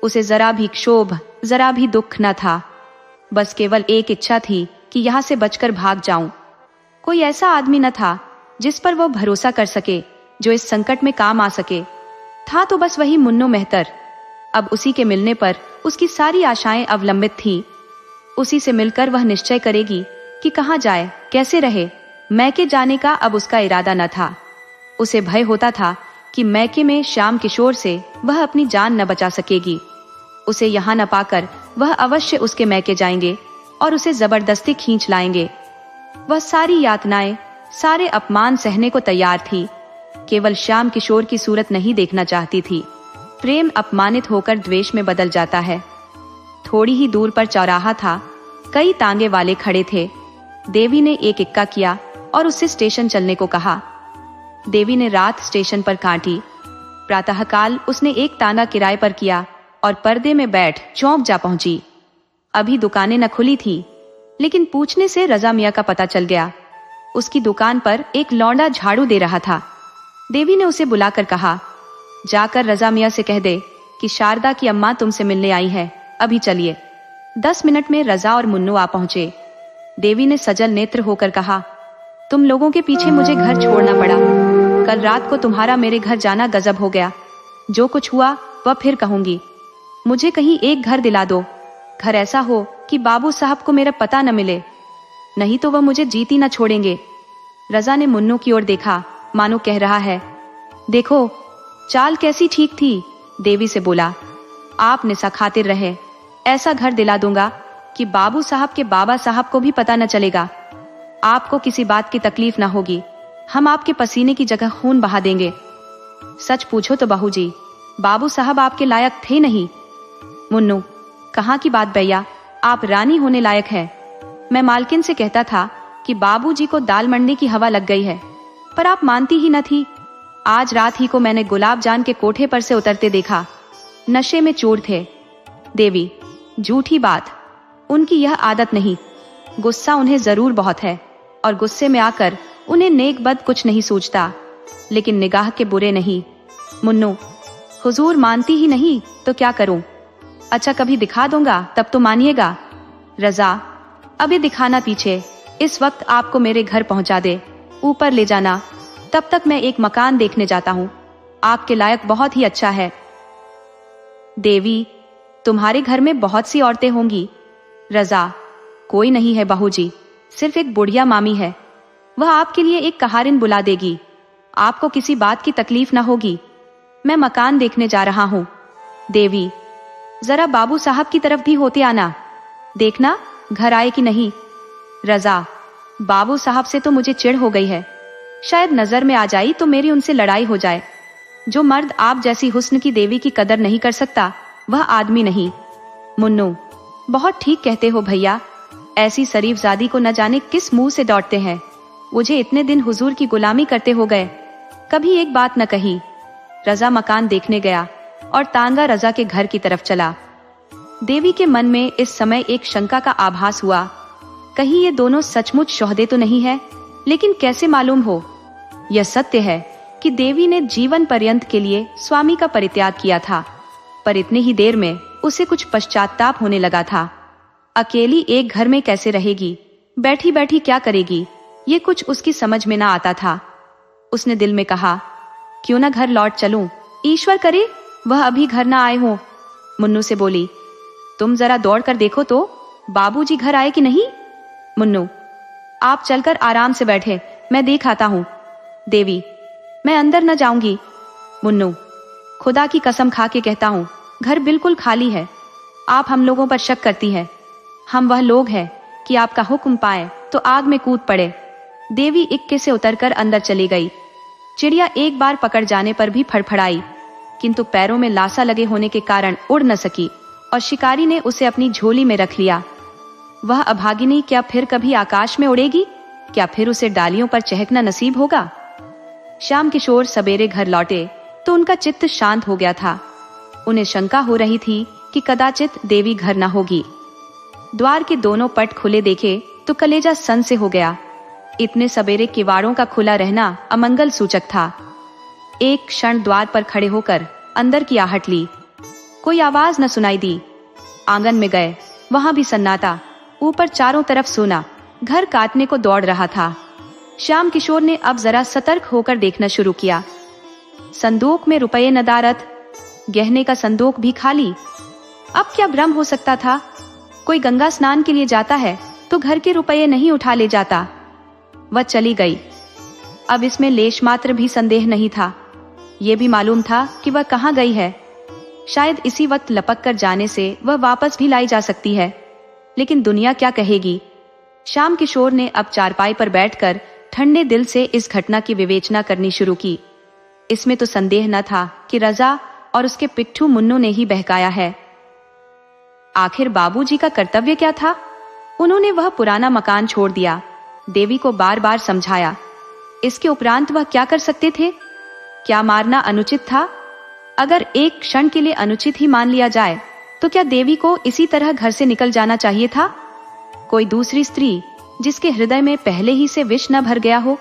उसे जरा भी क्षोभ, जरा भी दुख न था। बस केवल एक इच्छा थी कि यहाँ से बचकर भाग जाऊं। कोई ऐसा आदमी न था जिस पर वो भरोसा कर सके, जो इस संकट में काम आ सके। था तो बस वही मुन्नो मेहतर। अब उसी के मिलने पर उसकी सारी आशाएं अवलंबित थी। उसी से मिलकर वह निश्चय करेगी कि कहाँ जाए, कैसे रहे। मैके जाने का अब उसका इरादा न था। उसे भय होता था कि मैके में श्याम किशोर से वह अपनी जान न बचा सकेगी। उसे यहाँ न पाकर वह अवश्य उसके मैके जाएंगे और उसे जबरदस्ती खींच लाएंगे। वह सारी यातनाएं, सारे अपमान सहने को तैयार थी। केवल श्याम किशोर की सूरत नहीं देखना चाहती थी। प्रेम अपमानित होकर द्वेष में बदल जाता है। थोड़ी ही दूर पर चौराहा था। कई तांगे वाले खड़े थे। देवी ने एक इक्का किया और उससे स्टेशन चलने को कहा। देवी ने रात स्टेशन पर काटी। प्रातःकाल उसने एक ताना किराए पर किया और पर्दे में बैठ चौक जा पहुंची। अभी दुकानें न खुली थी, लेकिन पूछने से रजा मियाँ का पता चल गया। उसकी दुकान पर एक लौंडा झाड़ू दे रहा था। देवी ने उसे बुलाकर कहा, जाकर रजा मियाँ से कह दे कि शारदा की अम्मा तुमसे मिलने आई है, अभी चलिए। 10 मिनट में रजा और मुन्नू आ पहुंचे। देवी ने सजल नेत्र होकर कहा, तुम लोगों के पीछे मुझे घर छोड़ना पड़ा। कल रात को तुम्हारा मेरे घर जाना गजब हो गया। जो कुछ हुआ वह फिर कहूंगी। मुझे कहीं एक घर दिला दो, घर ऐसा हो कि बाबू साहब को मेरा पता न मिले, नहीं तो वह मुझे जीती न छोड़ेंगे। रजा ने मुन्नू की ओर देखा, मानो कह रहा है, देखो चाल कैसी ठीक थी। देवी से बोला, आप निशा खातिर रहे, ऐसा घर दिला दूंगा कि बाबू साहब के बाबा साहब को भी पता न चलेगा। आपको किसी बात की तकलीफ ना होगी। हम आपके पसीने की जगह खून बहा देंगे। सच पूछो तो बहू जी, बाबू साहब आपके लायक थे नहीं। मुन्नू, कहाँ की बात भैया, आप रानी होने लायक है। मैं मालकिन से कहता था कि बाबूजी को दाल मंडी की हवा लग गई है, पर आप मानती ही न थी। आज रात ही को मैंने गुलाब जान के कोठे पर से उतरते देखा, नशे में चूर थे। देवी, झूठी बात, उनकी यह आदत नहीं। गुस्सा उन्हें जरूर बहुत है और गुस्से में आकर उन्हें नेक बद कुछ नहीं सूझता, लेकिन निगाह के बुरे नहीं। मुन्नू, हुजूर मानती ही नहीं तो क्या करूं? अच्छा कभी दिखा दूंगा तब तो मानिएगा। रजा, अभी दिखाना पीछे, इस वक्त आपको मेरे घर पहुंचा दे, ऊपर ले जाना। तब तक मैं एक मकान देखने जाता हूं, आपके लायक बहुत ही अच्छा है। देवी, तुम्हारे घर में बहुत सी औरतें होंगी। रजा, कोई नहीं है बहू जी, सिर्फ एक बुढ़िया मामी है। वह आपके लिए एक कहारिन बुला देगी, आपको किसी बात की तकलीफ ना होगी। मैं मकान देखने जा रहा हूँ। देवी, जरा बाबू साहब की तरफ भी होते आना, देखना घर आए कि नहीं। रजा, बाबू साहब से तो मुझे चिढ़ हो गई है, शायद नजर में आ जाई तो मेरी उनसे लड़ाई हो जाए। जो मर्द आप जैसी हुस्न की देवी की कदर नहीं कर सकता, वह आदमी नहीं। मुन्नू, बहुत ठीक कहते हो भैया, ऐसी शरीफजादी को न जाने किस मुंह से दौड़ते हैं। मुझे इतने दिन हुजूर की गुलामी करते हो गए, कभी एक बात न कही। रजा मकान देखने गया और तांगा रजा के घर की तरफ चला। देवी के मन में इस समय एक शंका का आभास हुआ, कहीं ये दोनों सचमुच शोहदे तो नहीं है। लेकिन कैसे मालूम हो? यह सत्य है कि देवी ने जीवन पर्यंत के लिए स्वामी का परित्याग किया था, पर इतनी ही देर में उसे कुछ पश्चाताप होने लगा था। अकेली एक घर में कैसे रहेगी, बैठी बैठी क्या करेगी, ये कुछ उसकी समझ में ना आता था। उसने दिल में कहा, क्यों ना घर लौट चलूं, ईश्वर करे वह अभी घर ना आए हो। मुन्नू से बोली, तुम जरा दौड़ कर देखो तो बाबूजी घर आए कि नहीं। मुन्नू, आप चलकर आराम से बैठे, मैं देख आता हूँ। देवी, मैं अंदर न जाऊंगी। मुन्नू, खुदा की कसम खा के कहता हूँ, घर बिल्कुल खाली है। आप हम लोगों पर शक करती है। हम वह लोग हैं कि आपका हुक्म पाए तो आग में कूद पड़े। देवी इक्के से उतरकर अंदर चली गई। चिड़िया एक बार पकड़ जाने पर भी फड़फड़ाई, किंतु पैरों में लासा लगे होने के कारण उड़ न सकी और शिकारी ने उसे अपनी झोली में रख लिया। वह अभागिनी क्या फिर कभी आकाश में उड़ेगी? क्या फिर उसे डालियों पर चहकना नसीब होगा? श्याम किशोर सवेरे घर लौटे तो उनका चित्त शांत हो गया था। उन्हें शंका हो रही थी कि कदाचित देवी घर न होगी। द्वार के दोनों पट खुले देखे तो कलेजा सन से हो गया। इतने सवेरे किवाड़ों का खुला रहना अमंगल सूचक था। एक क्षण द्वार पर खड़े होकर अंदर की आहट ली। कोई आवाज न सुनाई दी। आंगन में गए, वहां भी सन्नाटा, ऊपर चारों तरफ सोना, घर काटने को दौड़ रहा था। श्याम किशोर ने अब जरा सतर्क होकर देखना शुरू किया। संदूक में रुपये नदारत, गहने का संदूक भी खाली। अब क्या भ्रम हो सकता था? कोई गंगा स्नान के लिए जाता है तो घर के रुपये नहीं उठा ले जाता। वह चली गई। अब इसमें लेश मात्र भी संदेह नहीं था। यह भी मालूम था कि वह कहाँ गई है। शायद इसी वक्त लपक कर जाने से वह वापस भी लाई जा सकती है, लेकिन दुनिया क्या कहेगी। श्याम किशोर ने अब चारपाई पर बैठकर ठंडे दिल से इस घटना की विवेचना करनी शुरू की। इसमें तो संदेह न था कि रजा और उसके पिट्ठू मुन्नू ने ही बहकाया है। आखिर बाबूजी का कर्तव्य क्या था? उन्होंने वह पुराना मकान छोड़ दिया, देवी को बार बार समझाया। इसके उपरांत वह क्या कर सकते थे? क्या मारना अनुचित था? अगर एक क्षण के लिए अनुचित ही मान लिया जाए तो क्या देवी को इसी तरह घर से निकल जाना चाहिए था? कोई दूसरी स्त्री जिसके हृदय में पहले ही से विष न भर गया हो,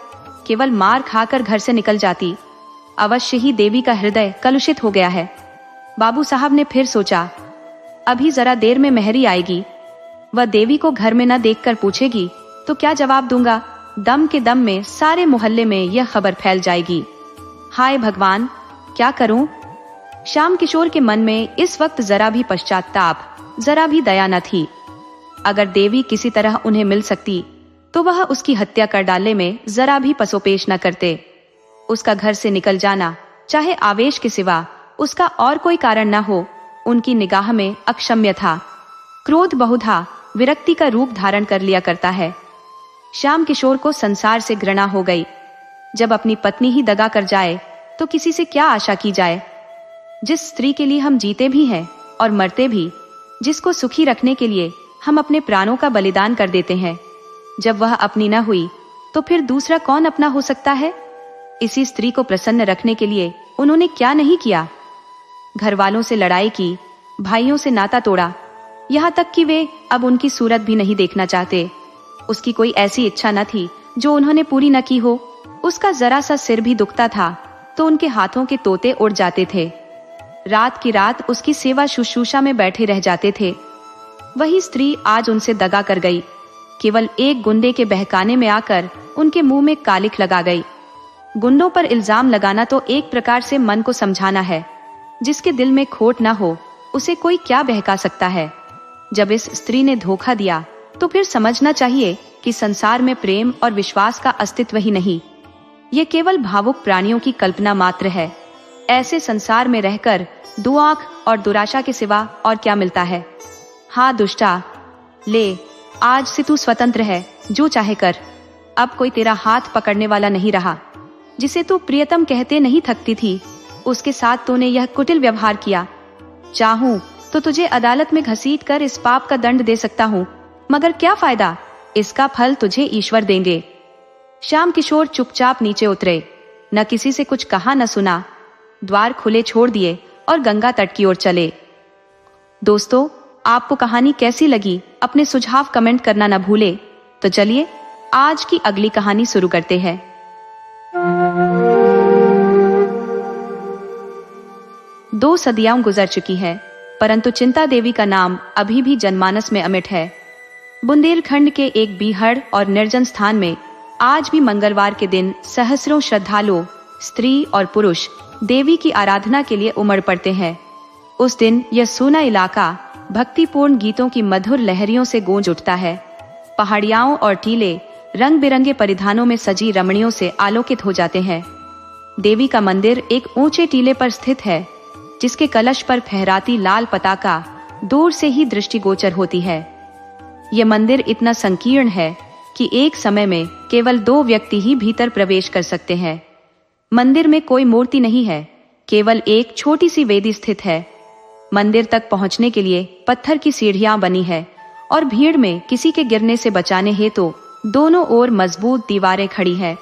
केवल मार खाकर घर से निकल जाती। अवश्य ही देवी का हृदय कलुषित हो गया है। बाबू साहब ने फिर सोचा, अभी जरा देर में मेहरी आएगी, वह देवी को घर में न देखकर पूछेगी तो क्या जवाब दूंगा? दम के दम में सारे मोहल्ले में यह खबर फैल जाएगी। हाय भगवान, क्या करूं? श्याम किशोर के मन में इस वक्त जरा भी पश्चाताप, जरा भी दया न थी। अगर देवी किसी तरह उन्हें मिल सकती तो वह उसकी हत्या कर डालने में जरा भी पसोपेश न करते। उसका घर से निकल जाना, चाहे आवेश के सिवा उसका और कोई कारण न हो, उनकी निगाह में अक्षम्य था। क्रोध बहुधा विरक्ति का रूप धारण कर लिया करता है। श्याम किशोर को संसार से घृणा हो गई। जब अपनी पत्नी ही दगा कर जाए तो किसी से क्या आशा की जाए? जिस स्त्री के लिए हम जीते भी हैं और मरते भी, जिसको सुखी रखने के लिए हम अपने प्राणों का बलिदान कर देते हैं, जब वह अपनी न हुई तो फिर दूसरा कौन अपना हो सकता है? इसी स्त्री को प्रसन्न रखने के लिए उन्होंने क्या नहीं किया। घर वालों से लड़ाई की, भाइयों से नाता तोड़ा, यहाँ तक कि वे अब उनकी सूरत भी नहीं देखना चाहते। उसकी कोई ऐसी इच्छा न थी जो उन्होंने पूरी न की हो। उसका जरा सा सिर भी दुखता था तो उनके हाथों के तोते उड़ जाते थे। रात की रात उसकी सेवा शुश्रूषा में बैठे रह जाते थे। वही स्त्री आज उनसे दगा कर गई। केवल एक गुंडे के बहकाने में आकर उनके मुंह में कालिख लगा गई। गुंडों पर इल्जाम लगाना तो एक प्रकार से मन को समझाना है। जिसके दिल में खोट ना हो उसे कोई क्या बहका सकता है। जब इस स्त्री ने धोखा दिया तो फिर समझना चाहिए कि संसार में प्रेम और विश्वास का अस्तित्व ही नहीं, ये केवल भावुक प्राणियों की कल्पना मात्र है। ऐसे संसार में रहकर दुआख और दुराशा के सिवा और क्या मिलता है? हाँ दुष्टा, ले, आज से तू स्वतंत्र है, जो चाहे कर। अब कोई तेरा हाथ पकड़ने वाला नहीं रहा। जिसे तू प्रियतम कहते नहीं थकती थी, उसके साथ तूने यह कुटिल व्यवहार किया। चाहूं तो तुझे अदालत में घसीट कर इस पाप का दंड दे सकता हूँ, मगर क्या फायदा? इसका फल तुझे ईश्वर देंगे। श्याम किशोर चुपचाप नीचे उतरे, न किसी से कुछ कहा न सुना। द्वार खुले छोड़ दिए और गंगा तट की ओर चले। दोस्तों, आपको कहानी कैसी लगी? अपने सुझाव कमेंट करना न भूले। तो चलिए आज की अगली कहानी शुरू करते हैं। दो सदियां गुजर चुकी है, परंतु चिंता देवी का नाम अभी भी जनमानस में अमिट है। बुंदेलखंड के एक बीहड़ और निर्जन स्थान में आज भी मंगलवार के दिन सहस्रों श्रद्धालु, स्त्री और पुरुष देवी की आराधना के लिए उमड़ पड़ते हैं। उस दिन यह सूना इलाका भक्तिपूर्ण गीतों की मधुर लहरियों से गूंज उठता है। पहाड़ियाओं और टीले रंग बिरंगे परिधानों में सजी रमणियों से आलोकित हो जाते हैं। देवी का मंदिर एक ऊंचे टीले पर स्थित है, जिसके कलश पर फहराती लाल पताका दूर से ही दृष्टिगोचर होती है। यह मंदिर इतना संकीर्ण है कि एक समय में केवल 2 व्यक्ति ही भीतर प्रवेश कर सकते हैं। मंदिर में कोई मूर्ति नहीं है, केवल एक छोटी सी वेदी स्थित है। मंदिर तक पहुंचने के लिए पत्थर की सीढ़ियां बनी है और भीड़ में किसी के गिरने से बचाने हेतु दोनों ओर मजबूत दीवारें खड़ी है।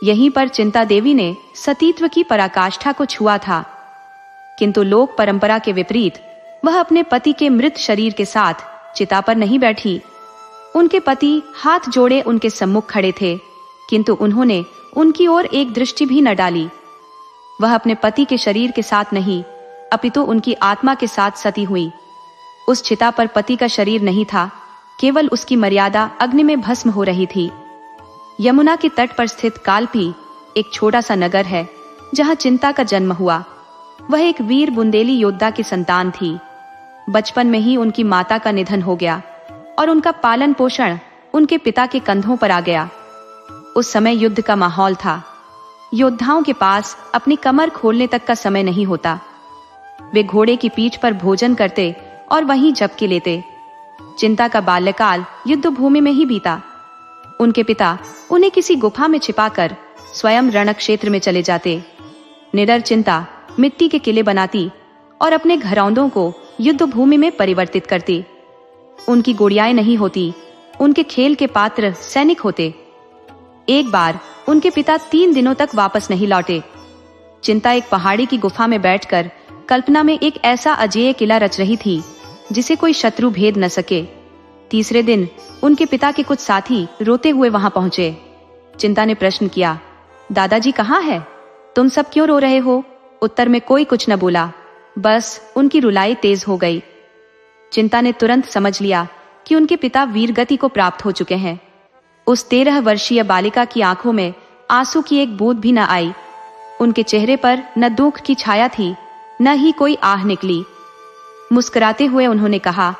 यहीं पर चिंता देवी ने सतीत्व की पराकाष्ठा को छुआ था, किंतु लोक परंपरा के विपरीत वह अपने पति के मृत शरीर के साथ चिता पर नहीं बैठी। उनके पति हाथ जोड़े उनके सम्मुख खड़े थे, किंतु उन्होंने उनकी ओर एक दृष्टि भी न डाली। वह अपने पति के शरीर के साथ नहीं, अपितु उनकी आत्मा के साथ सती हुई। उस चिता पर पति का शरीर नहीं था, केवल उसकी मर्यादा अग्नि में भस्म हो रही थी। यमुना के तट पर स्थित कालपी एक छोटा सा नगर है, जहां चिंता का जन्म हुआ। वह एक वीर बुंदेली योद्धा की संतान थी। बचपन में ही उनकी माता का निधन हो गया और उनका पालन पोषण उनके पिता के कंधों पर आ गया। उस समय युद्ध का माहौल था। योद्धाओं के पास अपनी कमर खोलने तक का समय नहीं होता। वे घोड़े की पीठ पर भोजन करते और वहीं झपकी लेते। चिंता का बाल्यकाल युद्ध भूमि में ही बीता। उनके पिता उन्हें किसी गुफा में छिपाकर स्वयं रणक्षेत्र में चले जाते। निडर चिंता मिट्टी के किले बनाती और अपने घरौंदों को युद्ध भूमि में परिवर्तित करती। उनकी गुड़ियाएं नहीं होती, उनके खेल के पात्र सैनिक होते। एक बार उनके पिता 3 दिनों तक वापस नहीं लौटे। चिंता एक पहाड़ी की गुफा में बैठकर कल्पना में एक ऐसा अजेय किला रच रही थी जिसे कोई शत्रु भेद न सके। तीसरे दिन उनके पिता के कुछ साथी रोते हुए वहां पहुंचे। चिंता ने प्रश्न किया, दादाजी कहाँ है? तुम सब क्यों रो रहे हो? उत्तर में कोई कुछ न बोला, बस उनकी रुलाई तेज हो गई। चिंता ने तुरंत समझ लिया कि उनके पिता वीरगति को प्राप्त हो चुके हैं। उस 13 वर्षीय बालिका की आंखों में आंसू की एक बूंद भी न आई। उनके चेहरे पर न दुख की छाया थी, न ही कोई आह निकली। मुस्कुराते हुए उन्होंने कहा,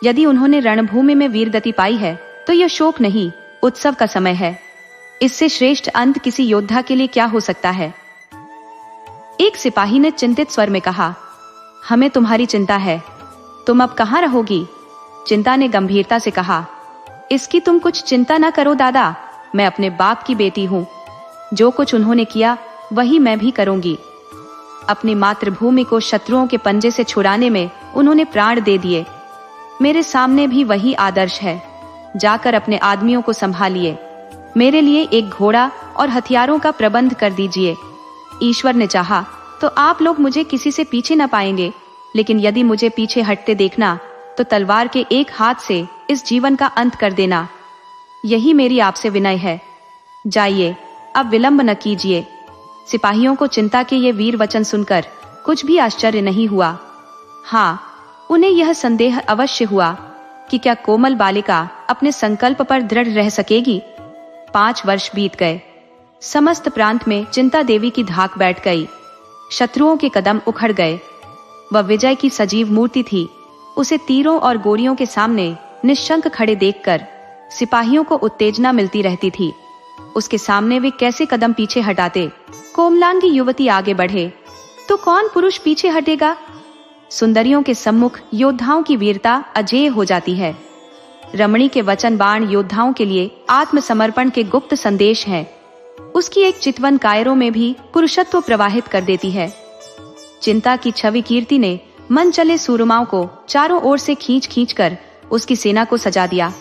यदि उन्होंने रणभूमि में वीरगति पाई है तो यह शोक नहीं, उत्सव का समय है। इससे श्रेष्ठ अंत किसी योद्धा के लिए क्या हो सकता है? एक सिपाही ने चिंतित स्वर में कहा, हमें तुम्हारी चिंता है, तुम अब कहाँ रहोगी? चिंता ने गंभीरता से कहा, इसकी तुम कुछ चिंता न करो दादा, मैं अपने बाप की बेटी हूँ। जो कुछ उन्होंने किया वही मैं भी करूंगी। अपनी मातृभूमि को शत्रुओं के पंजे से छुड़ाने में उन्होंने प्राण दे दिए। मेरे सामने भी वही आदर्श है। जाकर अपने आदमियों को संभालिए। मेरे लिए एक घोड़ा और हथियारों का प्रबंध कर दीजिए। ईश्वर ने चाहा तो आप लोग मुझे किसी से पीछे न पाएंगे, लेकिन यदि मुझे पीछे हटते देखना तो तलवार के एक हाथ से इस जीवन का अंत कर देना। यही मेरी आपसे विनय है। जाइए, अब विलंब न कीजिए। सिपाहियों को चिंता के ये वीर वचन सुनकर कुछ भी आश्चर्य नहीं हुआ। हाँ, उन्हें यह संदेह अवश्य हुआ कि क्या कोमल बालिका अपने संकल्प पर दृढ़ रह सकेगी। 5 वर्ष बीत गए। समस्त प्रांत में चिंता देवी की धाक बैठ गई। शत्रुओं के कदम उखड़ गए। वह विजय की सजीव मूर्ति थी। उसे तीरों और गोलियों के सामने निश्शंक खड़े देखकर सिपाहियों को उत्तेजना मिलती रहती थी। उसके सामने वे कैसे कदम पीछे हटाते। कोमलांगी युवती आगे बढ़े तो कौन पुरुष पीछे हटेगा। सुंदरियों के सम्मुख योद्धाओं की वीरता अजेय हो जाती है। रमणी के वचन बाण योद्धाओं के लिए आत्मसमर्पण के गुप्त संदेश हैं। उसकी एक चितवन कायरों में भी पुरुषत्व प्रवाहित कर देती है। चिंता की छवि कीर्ति ने मन चले सूरमाओं को चारों ओर से खींच खींच कर उसकी सेना को सजा दिया।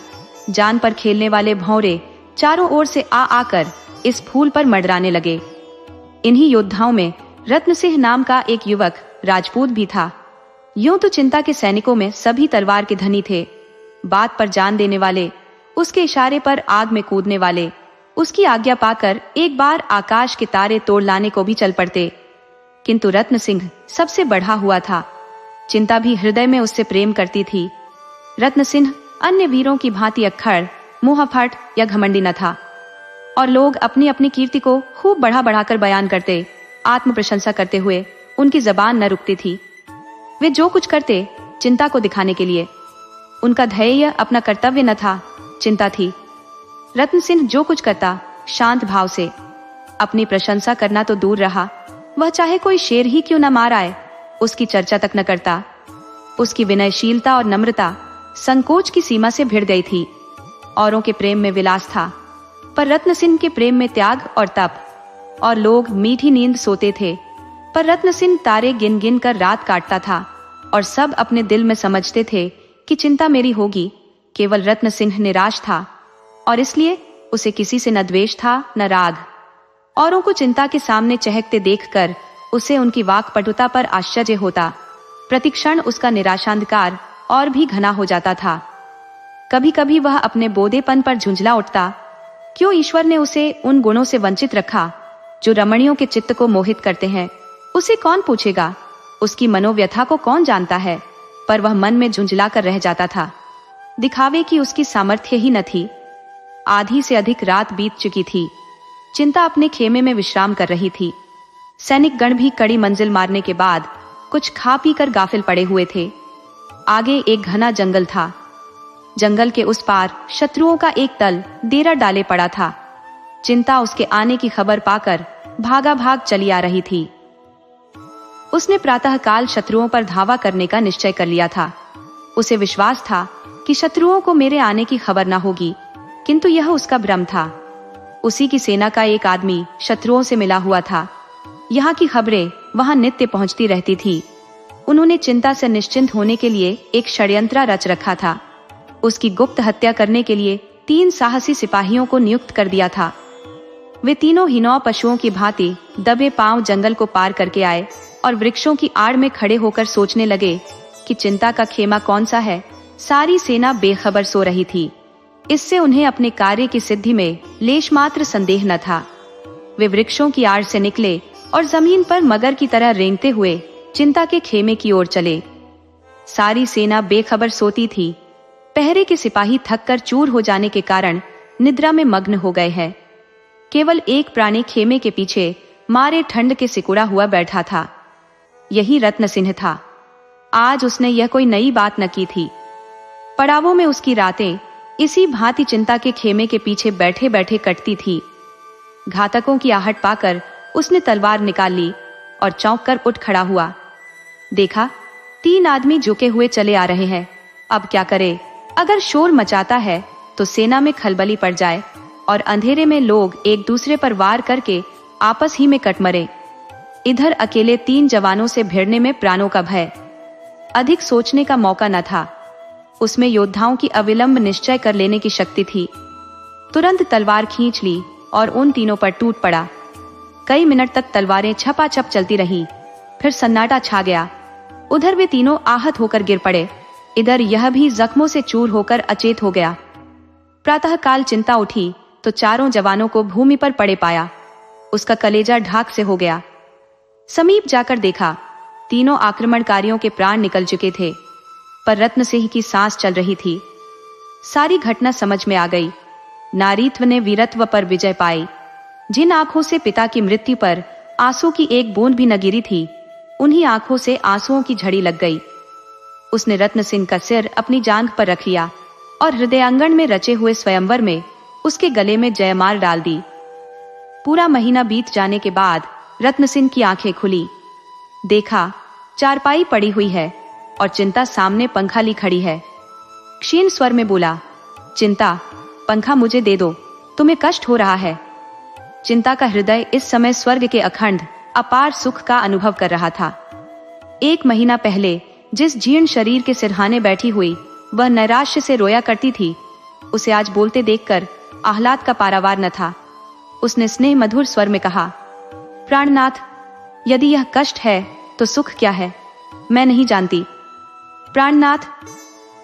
जान पर खेलने वाले भौरे चारों ओर से आकर इस फूल पर मडराने लगे। इन्हीं योद्धाओं में रत्न सिंह नाम का एक युवक राजपूत भी था। यूं तो चिंता के सैनिकों में सभी तलवार के धनी थे। बात पर जान देने वाले, उसके इशारे पर आग में कूदने वाले, उसकी आज्ञा पाकर एक बार आकाश के तारे तोड़ लाने को भी चल पड़ते। किंतु रत्न सिंह सबसे बढ़ा हुआ था। चिंता भी हृदय में उससे प्रेम करती थी। रत्न सिंह अन्य वीरों की भांति अक्खड़, मुंहफट या घमंडी न था, और लोग अपनी अपनी कीर्ति को खूब बढ़ा बढ़ाकर बयान करते, आत्म प्रशंसा करते हुए उनकी जबान न रुकती थी। वे जो कुछ करते चिंता को दिखाने के लिए। उनका ध्येय अपना कर्तव्य न था, चिंता थी। रत्न सिंह जो कुछ करता शांत भाव से। अपनी प्रशंसा करना तो दूर रहा, वह चाहे कोई शेर ही क्यों न मार आए, उसकी चर्चा तक न करता। उसकी विनयशीलता और नम्रता संकोच की सीमा से भिड़ गई थी। औरों के प्रेम में विलास था, पर रत्न सिंह के प्रेम में त्याग और तप। और लोग मीठी नींद सोते थे, पर रत्न सिंह तारे गिन गिन कर रात काटता था। और सब अपने दिल में समझते थे कि चिंता मेरी होगी। केवल रत्न सिंह निराश था, और इसलिए उसे किसी से न द्वेष था न राग। औरों को चिंता के सामने चहकते देखकर उसे उनकी वाक्पटुता पर आश्चर्य होता। प्रतिक्षण उसका निराशांधकार और भी घना हो जाता था। कभी कभी वह अपने बोधेपन पर झुंझला उठता। क्यों ईश्वर ने उसे उन गुणों से वंचित रखा जो रमणियों के चित्त को मोहित करते हैं? उसे कौन पूछेगा, उसकी मनोव्यथा को कौन जानता है? पर वह मन में झुंझला कर रह जाता था। दिखावे की उसकी सामर्थ्य ही न थी। आधी से अधिक रात बीत चुकी थी। चिंता अपने खेमे में विश्राम कर रही थी। सैनिक गण भी कड़ी मंजिल मारने के बाद कुछ खा पी कर गाफिल पड़े हुए थे। आगे एक घना जंगल था। जंगल के उस पार शत्रुओं का एक दल डेरा डाले पड़ा था। चिंता उसके आने की खबर पाकर भागा भाग चली आ रही थी। उसने प्रातःकाल शत्रुओं पर धावा करने का निश्चय कर लिया था। उसे विश्वास था कि शत्रुओं को मेरे आने की खबर न होगी, किंतु यह उसका भ्रम था। उसी की सेना का एक आदमी शत्रुओं से मिला हुआ था। यहाँ की खबरें वहां नित्य पहुंचती रहती थी। उन्होंने चिंता से निश्चिंत होने के लिए एक षड्यंत्र रच रखा था। उसकी गुप्त हत्या करने के लिए 3 साहसी सिपाहियों को नियुक्त कर दिया था। वे तीनों हिनौ पशुओं की भांति दबे पांव जंगल को पार करके आए और वृक्षों की आड़ में खड़े होकर सोचने लगे कि चिंता का खेमा कौन सा है। सारी सेना बेखबर सो रही थी। इससे उन्हें अपने कार्य की सिद्धि में लेश मात्र संदेह न था। वे वृक्षों की आड़ से निकले और जमीन पर मगर की तरह रेंगते हुए चिंता के खेमे की ओर चले। सारी सेना बेखबर सोती थी। पहरे के सिपाही थक कर चूर हो जाने के कारण निद्रा में मग्न हो गए हैं। केवल एक प्राणी खेमे के पीछे मारे ठंड के सिकुड़ा हुआ बैठा था। यही रत्न सिंह था। आज उसने यह कोई नई बात न की थी। पड़ावों में उसकी रातें इसी भांति चिंता के खेमे के पीछे बैठे बैठे कटती थी। घातकों की आहट पाकर उसने तलवार निकाल ली और चौंक कर उठ खड़ा हुआ। देखा, 3 आदमी झुके हुए चले आ रहे हैं। अब क्या करे? अगर शोर मचाता है तो सेना में खलबली पड़ जाए और अंधेरे में लोग एक दूसरे पर वार करके आपस ही में कट मरे। इधर अकेले 3 जवानों से भिड़ने में प्राणों का भय। अधिक सोचने का मौका न था। उसमें योद्धाओं की अविलंब निश्चय कर लेने की शक्ति थी। तुरंत तलवार खींच ली और उन तीनों पर टूट पड़ा। कई मिनट तक तलवारें छपाछप चलती रहीं। फिर सन्नाटा छा गया। उधर वे तीनों आहत होकर गिर पड़े, इधर यह भी जख्मों से चूर होकर अचेत हो गया। प्रातःकाल चिंता उठी तो चारों जवानों को भूमि पर पड़े पाया। उसका कलेजा ढाक से हो गया। समीप जाकर देखा, तीनों आक्रमणकारियों के प्राण निकल चुके थे, पर रत्न सिंह की सांस चल रही थी। सारी घटना समझ में आ गई। नारीत्व ने वीरत्व पर विजय पाई। जिन आंखों से पिता की मृत्यु पर आंसू की एक बूंद भी न गिरी थी, उन्हीं आंखों से आंसुओं की झड़ी लग गई। उसने रत्न सिंह का सिर अपनी जांघ पर रख लिया और हृदयांगन में रचे हुए स्वयंवर में उसके गले में जयमाल डाल दी। पूरा महीना बीत जाने के बाद रत्न सिंह की आंखें खुली। देखा, चारपाई पड़ी हुई है और चिंता सामने पंखा ली खड़ी है। क्षीण स्वर में बोला, चिंता, पंखा मुझे दे दो, तुम्हें कष्ट हो रहा है। चिंता का हृदय इस समय स्वर्ग के अखंड अपार सुख का अनुभव कर रहा था। 1 महीना पहले जिस जीर्ण शरीर के सिरहाने बैठी हुई वह नैराश्य से रोया करती थी, उसे आज बोलते देखकर आह्लाद का पारावार न था। उसने स्नेह मधुर स्वर में कहा, प्राणनाथ, यदि यह कष्ट है तो सुख क्या है मैं नहीं जानती। प्राणनाथ,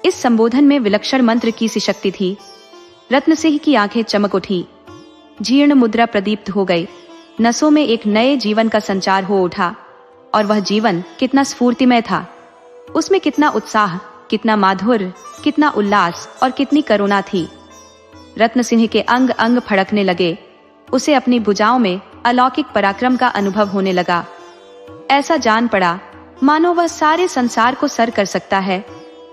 इस संबोधन में विलक्षण मंत्र की सी शक्ति थी। रत्न सिंह की आंखें चमक उठी। जीर्ण मुद्रा प्रदीप्त हो गई। नसों में एक नए जीवन का संचार हो उठा। और वह जीवन कितना स्फूर्तिमय था। उसमें कितना उत्साह, कितना माधुर्य, कितना उल्लास और कितनी करुणा थी। रत्न सिंह के अंग अंग फड़कने लगे। उसे अपनी भुजाओं में अलौकिक पराक्रम का अनुभव होने लगा। ऐसा जान पड़ा मानो वह सारे संसार को सर कर सकता है,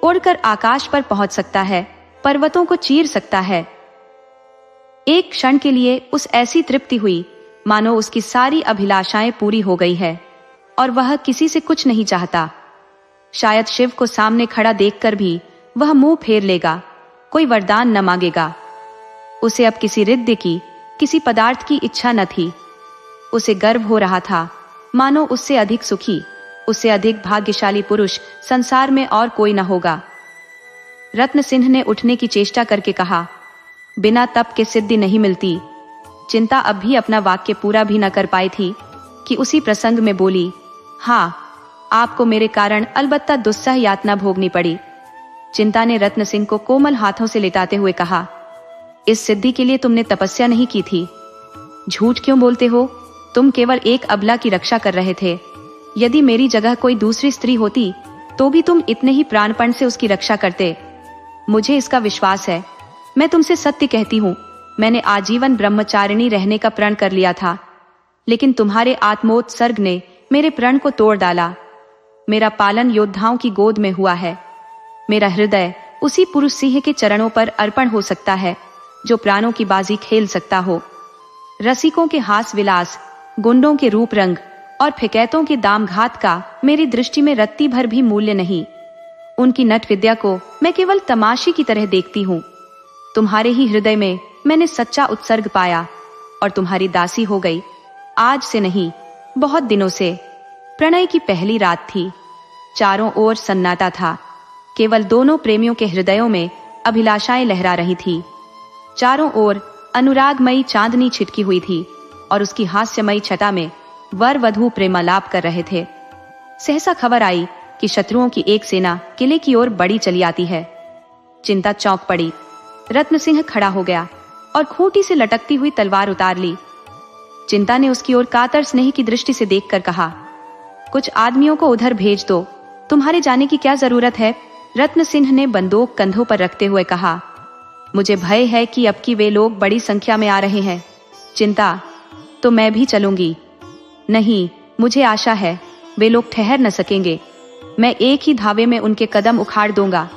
उड़कर आकाश पर पहुंच सकता है, पर्वतों को चीर सकता है। एक क्षण के लिए उस ऐसी तृप्ति हुई मानो उसकी सारी अभिलाषाएं पूरी हो गई है और वह किसी से कुछ नहीं चाहता। शायद शिव को सामने खड़ा देखकर भी वह मुंह फेर लेगा, कोई वरदान न मांगेगा। उसे अब किसी रिद्ध की, किसी पदार्थ की इच्छा न थी। उसे गर्व हो रहा था मानो उससे अधिक सुखी, उससे अधिक भाग्यशाली पुरुष संसार में और कोई न होगा। रत्न सिंह ने उठने की चेष्टा करके कहा, बिना तप के सिद्धि नहीं मिलती। चिंता अब भी अपना वाक्य पूरा भी न कर पाई थी कि उसी प्रसंग में बोली, हाँ, आपको मेरे कारण अलबत्ता दुस्सह यातना भोगनी पड़ी। चिंता ने रत्न सिंह को कोमल हाथों से लेटाते हुए कहा, इस सिद्धि के लिए तुमने तपस्या नहीं की थी। झूठ क्यों बोलते हो? तुम केवल एक अबला की रक्षा कर रहे थे। यदि मेरी जगह कोई दूसरी स्त्री होती तो भी तुम इतने ही प्राणपण से उसकी रक्षा करते। मुझे इसका विश्वास है। मैं तुमसे सत्य कहती हूँ, मैंने आजीवन ब्रह्मचारिणी रहने का प्रण कर लिया था, लेकिन तुम्हारे आत्मोत्सर्ग ने मेरे प्रण को तोड़ डाला। मेरा पालन योद्धाओं की गोद में हुआ है। मेरा हृदय उसी पुरुष सिंह के चरणों पर अर्पण हो सकता है जो प्राणों की बाजी खेल सकता हो। रसिकों के हास विलास, गुंडों के रूप रंग और फिकैतों के दामघात का मेरी दृष्टि में रत्ती भर भी मूल्य नहीं। उनकी नट विद्या को मैं केवल तमाशी की तरह देखती हूँ। तुम्हारे ही हृदय में मैंने सच्चा उत्सर्ग पाया और तुम्हारी दासी हो गई। आज से नहीं, बहुत दिनों से। प्रणय की पहली रात थी। चारों ओर सन्नाटा था। केवल दोनों प्रेमियों के हृदयों में अभिलाषाएं लहरा रही थी। चारों ओर अनुरागमयी चांदनी छिटकी हुई थी और उसकी हास्यमयी छटा में वर वधू प्रेमालाप कर रहे थे। सहसा खबर आई कि शत्रुओं की एक सेना किले की ओर बढ़ी चली आती है। चिंता चौंक पड़ी। रत्न सिंह खड़ा हो गया और खूंटी से लटकती हुई तलवार उतार ली। चिंता ने उसकी ओर कातर स्नेह की दृष्टि से देखकर कहा, कुछ आदमियों को उधर भेज दो, तुम्हारे जाने की क्या जरूरत है। रत्न सिंह ने बंदूक कंधों पर रखते हुए कहा, मुझे भय है कि अब की वे लोग बड़ी संख्या में आ रहे हैं। चिंता, तो मैं भी चलूंगी। नहीं, मुझे आशा है वे लोग ठहर न सकेंगे। मैं एक ही धावे में उनके कदम उखाड़ दूंगा।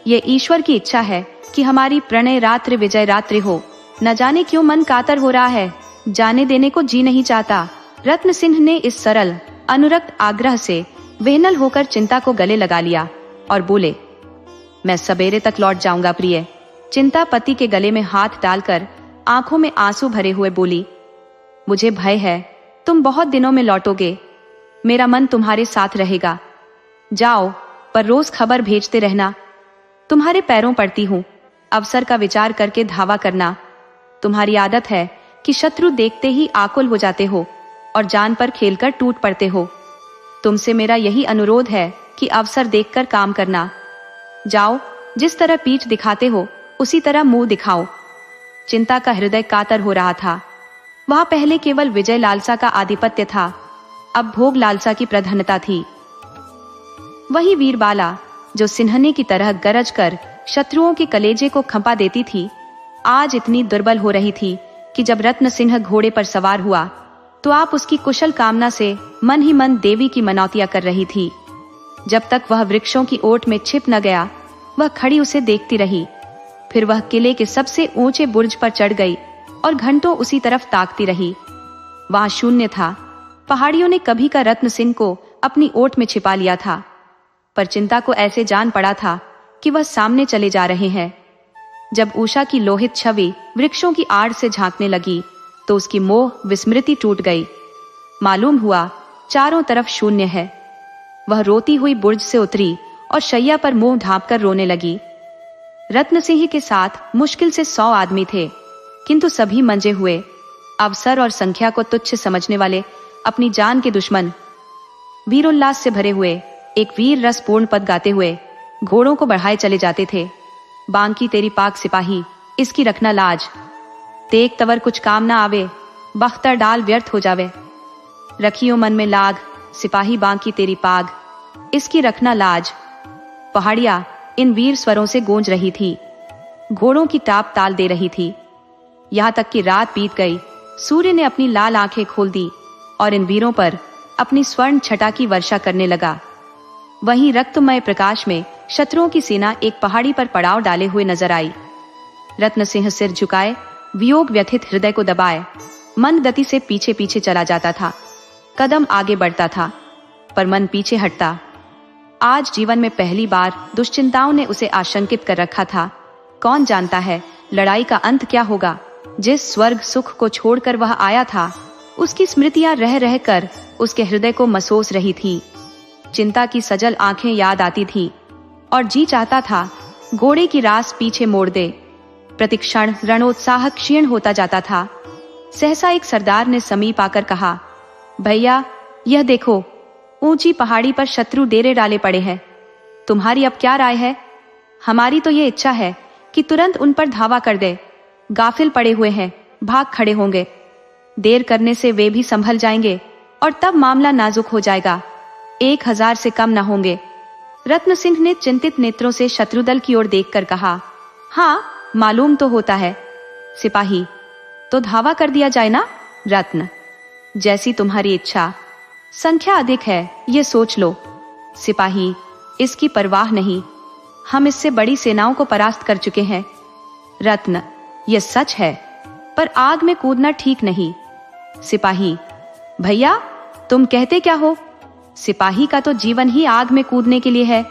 ये ईश्वर की इच्छा है कि हमारी प्रणय रात्रि विजय रात्रि हो। न जाने क्यों मन कातर हो रहा है, जाने देने को जी नहीं चाहता। रत्न सिंह ने इस सरल अनुरक्त आग्रह से वेहनल होकर चिंता को गले लगा लिया और बोले, मैं सवेरे तक लौट जाऊंगा प्रिय। चिंता पति के गले में हाथ डालकर आंखों में आंसू भरे हुए बोली, मुझे भय है तुम बहुत दिनों में लौटोगे। मेरा मन तुम्हारे साथ रहेगा। जाओ, पर रोज खबर भेजते रहना। तुम्हारे पैरों पड़ती हूँ। अवसर का विचार करके धावा करना। तुम्हारी आदत है कि शत्रु देखते ही आकुल हो जाते हो और जान पर खेलकर टूट पड़ते हो। तुमसे मेरा यही अनुरोध है कि अवसर देखकर काम करना। जाओ, जिस तरह पीठ दिखाते हो उसी तरह मुंह दिखाओ। चिंता का हृदय कातर हो रहा था। वहां पहले केवल विजय लालसा का आधिपत्य था, अब भोग लालसा की प्रधानता थी। वही वीरबाला जो सिंहने की तरह गरज कर शत्रुओं के कलेजे को खंपा देती थी, आज इतनी दुर्बल हो रही थी कि जब रत्न सिंह घोड़े पर सवार हुआ तो आप उसकी कुशल कामना से मन ही मन देवी की मनौतियां कर रही थी। जब तक वह वृक्षों की ओट में छिप न गया, वह खड़ी उसे देखती रही। फिर वह किले के सबसे ऊंचे बुर्ज पर चढ़ गई और घंटों उसी तरफ ताकती रही। वहां शून्य था। पहाड़ियों ने कभी का रत्न सिंह को अपनी ओट में छिपा लिया था, पर चिंता को ऐसे जान पड़ा था कि वह सामने चले जा रहे हैं। जब उषा की लोहित छवि वृक्षों की आड़ से झांकने लगी तो उसकी मोह विस्मृति टूट गई। मालूम हुआ चारों तरफ शून्य है। वह रोती हुई बुर्ज से उतरी और शैया पर मुंह ढांपकर रोने लगी। रत्न सिंह के साथ मुश्किल से 100 आदमी थे, किंतु सभी मंजे हुए। अवसर और संख्या को तुच्छ समझने वाले अपनी जान के दुश्मन वीरोल्लास से भरे हुए एक वीर रस पूर्ण पद गाते हुए घोड़ों को बढ़ाए चले जाते थे। बांकी तेरी पाक सिपाही, इसकी रखना लाज। तेग तवर कुछ काम ना आवे, बख्तर डाल व्यर्थ हो जावे। रखियो मन में लाग, सिपाही बांकी तेरी पाग, इसकी रखना लाज। पहाड़िया इन वीर स्वरों से गूंज रही थी। घोड़ों की टाप ताल दे रही थी। यहां तक कि रात बीत गई। सूर्य ने अपनी लाल आंखें खोल दी और इन वीरों पर अपनी स्वर्ण छटा की वर्षा करने लगा। वहीं रक्तमय प्रकाश में शत्रुओं की सेना एक पहाड़ी पर पड़ाव डाले हुए नजर आई। रत्न सिंह सिर झुकाए, वियोग व्यथित हृदय को दबाए, मंद गति से पीछे पीछे चला जाता था। कदम आगे बढ़ता था, पर मन पीछे हटता। आज जीवन में पहली बार दुश्चिंताओं ने उसे आशंकित कर रखा था। कौन जानता है लड़ाई का अंत क्या होगा। जिस स्वर्ग सुख को छोड़कर वह आया था, उसकी स्मृतियां रह रह कर उसके हृदय को मसोस रही थी। चिंता की सजल आंखें याद आती थी और जी चाहता था घोड़े की रास पीछे मोड़ दे। प्रतिक्षण रणोत्साह क्षीण होता जाता था। सहसा एक सरदार ने समीप आकर कहा, भैया यह देखो, ऊंची पहाड़ी पर शत्रु डेरे डाले पड़े हैं। तुम्हारी अब क्या राय है? हमारी तो ये इच्छा है कि तुरंत उन पर धावा कर दे। गाफिल पड़े हुए हैं, भाग खड़े होंगे। देर करने से वे भी संभल जाएंगे और तब मामला नाजुक हो जाएगा। 1000 से कम न होंगे। रत्न सिंह ने चिंतित नेत्रों से शत्रुदल की ओर देखकर कहा, हाँ मालूम तो होता है। सिपाही, तो धावा कर दिया जाए ना? रत्न, जैसी तुम्हारी इच्छा। संख्या अधिक है, ये सोच लो। सिपाही, इसकी परवाह नहीं, हम इससे बड़ी सेनाओं को परास्त कर चुके हैं। रत्न, यह सच है, पर आग में कूदना ठीक नहीं। सिपाही, भैया तुम कहते क्या हो? सिपाही का तो जीवन ही आग में कूदने के लिए है।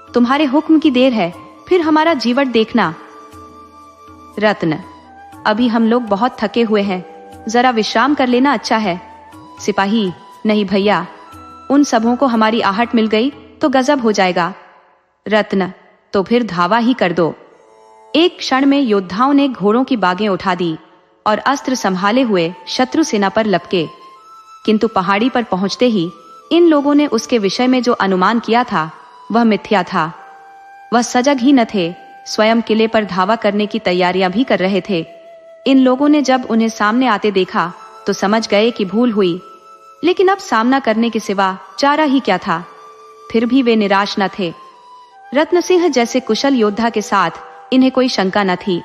तुम्हारे हुक्म की देर है, फिर हमारा जीवन देखना। रत्न, अभी हम लोग बहुत थके हुए हैं, जरा विश्राम कर लेना अच्छा है। सिपाही, नहीं भैया, उन सबों को हमारी आहट मिल गई तो गजब हो जाएगा। रत्न, तो फिर धावा ही कर दो। एक क्षण में योद्धाओं ने घोड़ों की बागें उठा दी और अस्त्र संभाले हुए शत्रु सेना पर लपके। किंतु पहाड़ी पर पहुंचते ही इन लोगों ने उसके विषय में जो अनुमान किया था वह मिथ्या था। वह सजग ही न थे, स्वयं किले पर धावा करने की तैयारियां भी कर रहे थे। इन लोगों ने जब उन्हें सामने आते देखा तो समझ गए कि भूल हुई, लेकिन अब सामना करने के सिवा चारा ही क्या था। फिर भी वे निराश न थे। रत्नसिंह जैसे कुशल योद्धा के साथ इन्हें कोई शंका न थी।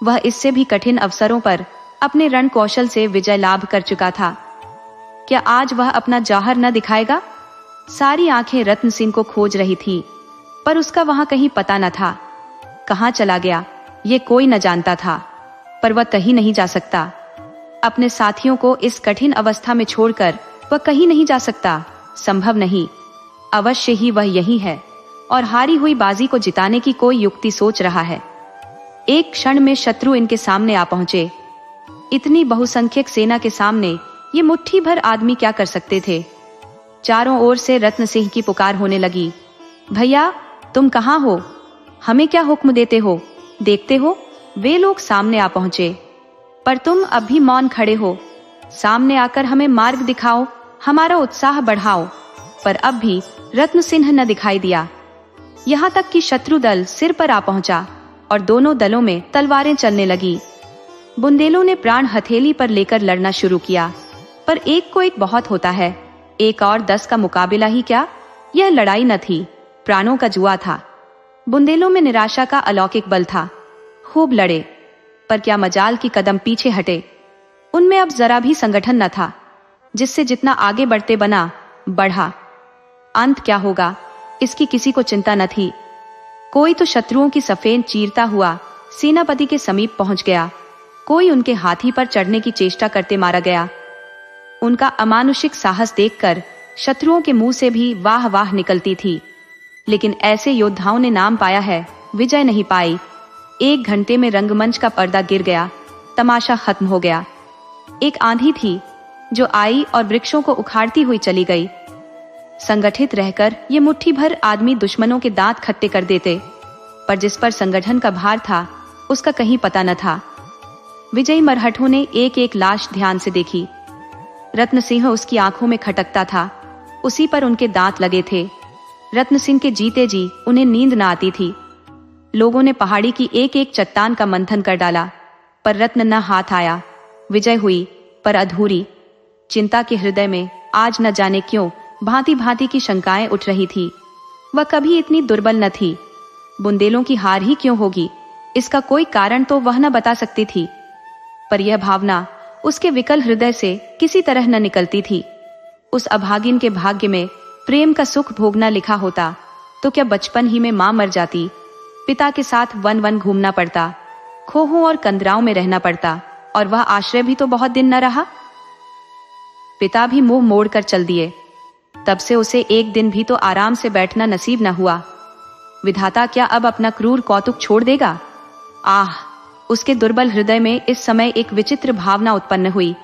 वह इससे भी कठिन अवसरों पर अपने रण कौशल से विजय लाभ कर चुका था। क्या आज वह अपना जौहर न दिखाएगा? सारी आंखें रत्न सिंह को खोज रही थी, पर उसका वहां कहीं पता न था। कहां चला गया ये कोई न जानता था, पर वह कहीं नहीं जा सकता। अपने साथियों को इस कठिन अवस्था में छोड़कर वह कहीं नहीं जा सकता, संभव नहीं। अवश्य ही वह यही है और हारी हुई बाजी को जिताने की कोई युक्ति सोच रहा है। एक क्षण में शत्रु इनके सामने आ पहुंचे। इतनी बहुसंख्यक सेना के सामने ये मुट्ठी भर आदमी क्या कर सकते थे। चारों ओर से रत्न सिंह की पुकार होने लगी, भैया तुम कहां हो? हमें क्या हुक्म देते हो? देखते हो वे लोग सामने आ पहुंचे, पर तुम अब भी मौन खड़े हो। सामने आकर हमें मार्ग दिखाओ, हमारा उत्साह बढ़ाओ। पर अब भी रत्न सिंह न दिखाई दिया। यहाँ तक कि शत्रु दल सिर पर आ पहुंचा और दोनों दलों में तलवारें चलने लगी। बुंदेलों ने प्राण हथेली पर लेकर लड़ना शुरू किया, पर एक को एक बहुत होता है, 1 और 10 का मुकाबला ही क्या। यह लड़ाई न थी, प्राणों का जुआ था। बुंदेलों में निराशा का अलौकिक बल था। खूब लड़े, पर क्या मजाल की कदम पीछे हटे। उनमें अब जरा भी संगठन न था, जिससे जितना आगे बढ़ते बना बढ़ा। अंत क्या होगा इसकी किसी को चिंता न थी। कोई तो शत्रुओं की सफेद चीरता हुआ सेनापति के समीप पहुंच गया, कोई उनके हाथी पर चढ़ने की चेष्टा करते मारा गया। उनका अमानुषिक साहस देखकर शत्रुओं के मुंह से भी वाह वाह निकलती थी, लेकिन ऐसे योद्धाओं ने नाम पाया है, विजय नहीं पाई। 1 घंटे में रंगमंच का पर्दा गिर गया, तमाशा खत्म हो गया। एक आंधी थी जो आई और वृक्षों को उखाड़ती हुई चली गई। संगठित रहकर ये मुट्ठी भर आदमी दुश्मनों के दांत खट्टे कर देते, पर जिस पर संगठन का भार था उसका कहीं पता न था। विजयी मरहठों ने एक एक लाश ध्यान से देखी। रत्न सिंह उसकी आंखों में खटकता था, उसी पर उनके दांत लगे थे। रत्न सिंह के जीते जी उन्हें नींद न आती थी। लोगों ने पहाड़ी की एक एक चट्टान का मंथन कर डाला, पर रत्न न हाथ आया। विजय हुई पर अधूरी। चिंता के हृदय में आज न जाने क्यों भांति भांति की शंकाएं उठ रही थी। वह कभी इतनी दुर्बल न थी। बुंदेलों की हार ही क्यों होगी, इसका कोई कारण तो वह न बता सकती थी, पर यह भावना उसके विकल हृदय से किसी तरह न निकलती थी। उस अभागिन के भाग्य में प्रेम का सुख भोगना लिखा होता तो क्या बचपन ही में मां मर जाती, पिता के साथ वन वन घूमना पड़ता, खोहों और कंदराओं में रहना पड़ता, और वह आश्रय भी तो बहुत दिन न रहा। पिता भी मुंह मोड़ कर चल दिए, तब से उसे एक दिन भी तो आराम से बैठना नसीब न हुआ। विधाता क्या अब अपना क्रूर कौतुक छोड़ देगा? आह, उसके दुर्बल हृदय में इस समय एक विचित्र भावना उत्पन्न हुई।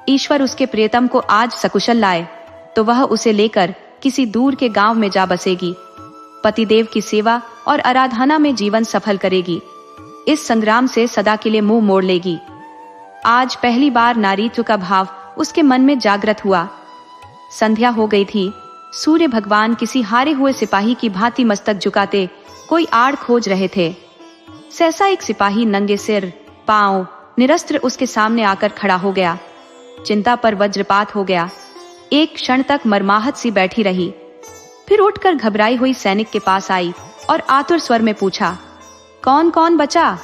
ईश्वर उसके प्रियतम को आज सकुशल लाए तो वह उसे लेकर किसी दूर के गांव में जा बसेगी, पतिदेव की सेवा और आराधना में जीवन सफल करेगी, इस संग्राम से सदा के लिए मुंह मोड़ लेगी। आज पहली बार नारीत्व का भाव उसके मन में जागृत हुआ। संध्या हो गई थी। सूर्य भगवान किसी हारे हुए सिपाही की भांति मस्तक झुकाते कोई आड़ खोज रहे थे। सहसा एक सिपाही नंगे सिर, पांव निरस्त्र उसके सामने आकर खड़ा हो गया। चिंता पर वज्रपात हो गया। एक क्षण तक मरमाहत सी बैठी रही, फिर उठकर घबराई हुई सैनिक के पास आई और आतुर स्वर में पूछा, कौन कौन बचा?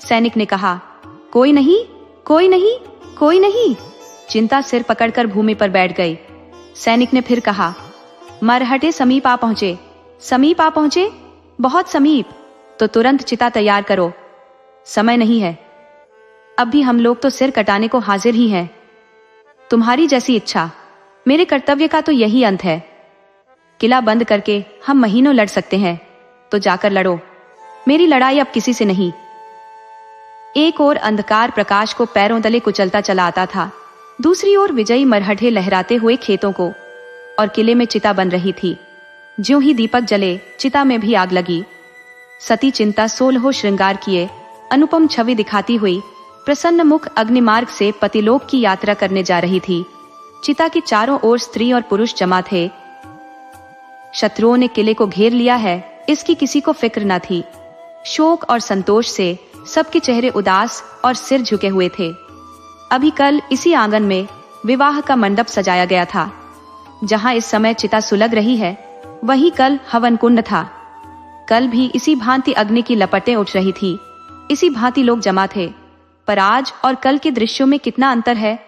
सैनिक ने कहा, कोई नहीं, कोई नहीं, कोई नहीं। चिंता सिर पकड़कर भूमि पर बैठ गई। सैनिक ने फिर कहा, मरहटे समीप आ पहुंचे, समीप आ पहुंचे, बहुत समीप, तो तुरंत चिता तैयार करो, समय नहीं है। अब भी हम लोग तो सिर कटाने को हाजिर ही हैं। तुम्हारी जैसी इच्छा, मेरे कर्तव्य का तो यही अंत है। किला बंद करके हम महीनों लड़ सकते हैं, तो जाकर लड़ो, मेरी लड़ाई अब किसी से नहीं। एक ओर अंधकार प्रकाश को पैरों तले कुचलता चला आता था, दूसरी ओर विजयी मरहटे लहराते हुए खेतों को, और किले में चिता बन रही थी। ज्यों ही दीपक जले, चिता में भी आग लगी। सती चिंता 16 श्रृंगार किए अनुपम छवि दिखाती हुई प्रसन्न मुख अग्निमार्ग से पतिलोक की यात्रा करने जा रही थी। चिता की चारों ओर स्त्री और पुरुष जमा थे। शत्रुओं ने किले को घेर लिया है, इसकी किसी को फिक्र न थी। शोक और संतोष से सबके चेहरे उदास और सिर झुके हुए थे। अभी कल इसी आंगन में विवाह का मंडप सजाया गया था। जहां इस समय चिता सुलग रही है, वहीं कल हवन कुंड था। कल भी इसी भांति अग्नि की लपटें उठ रही थी, इसी भांति लोग जमा थे। पर आज और कल के दृश्यों में कितना अंतर है।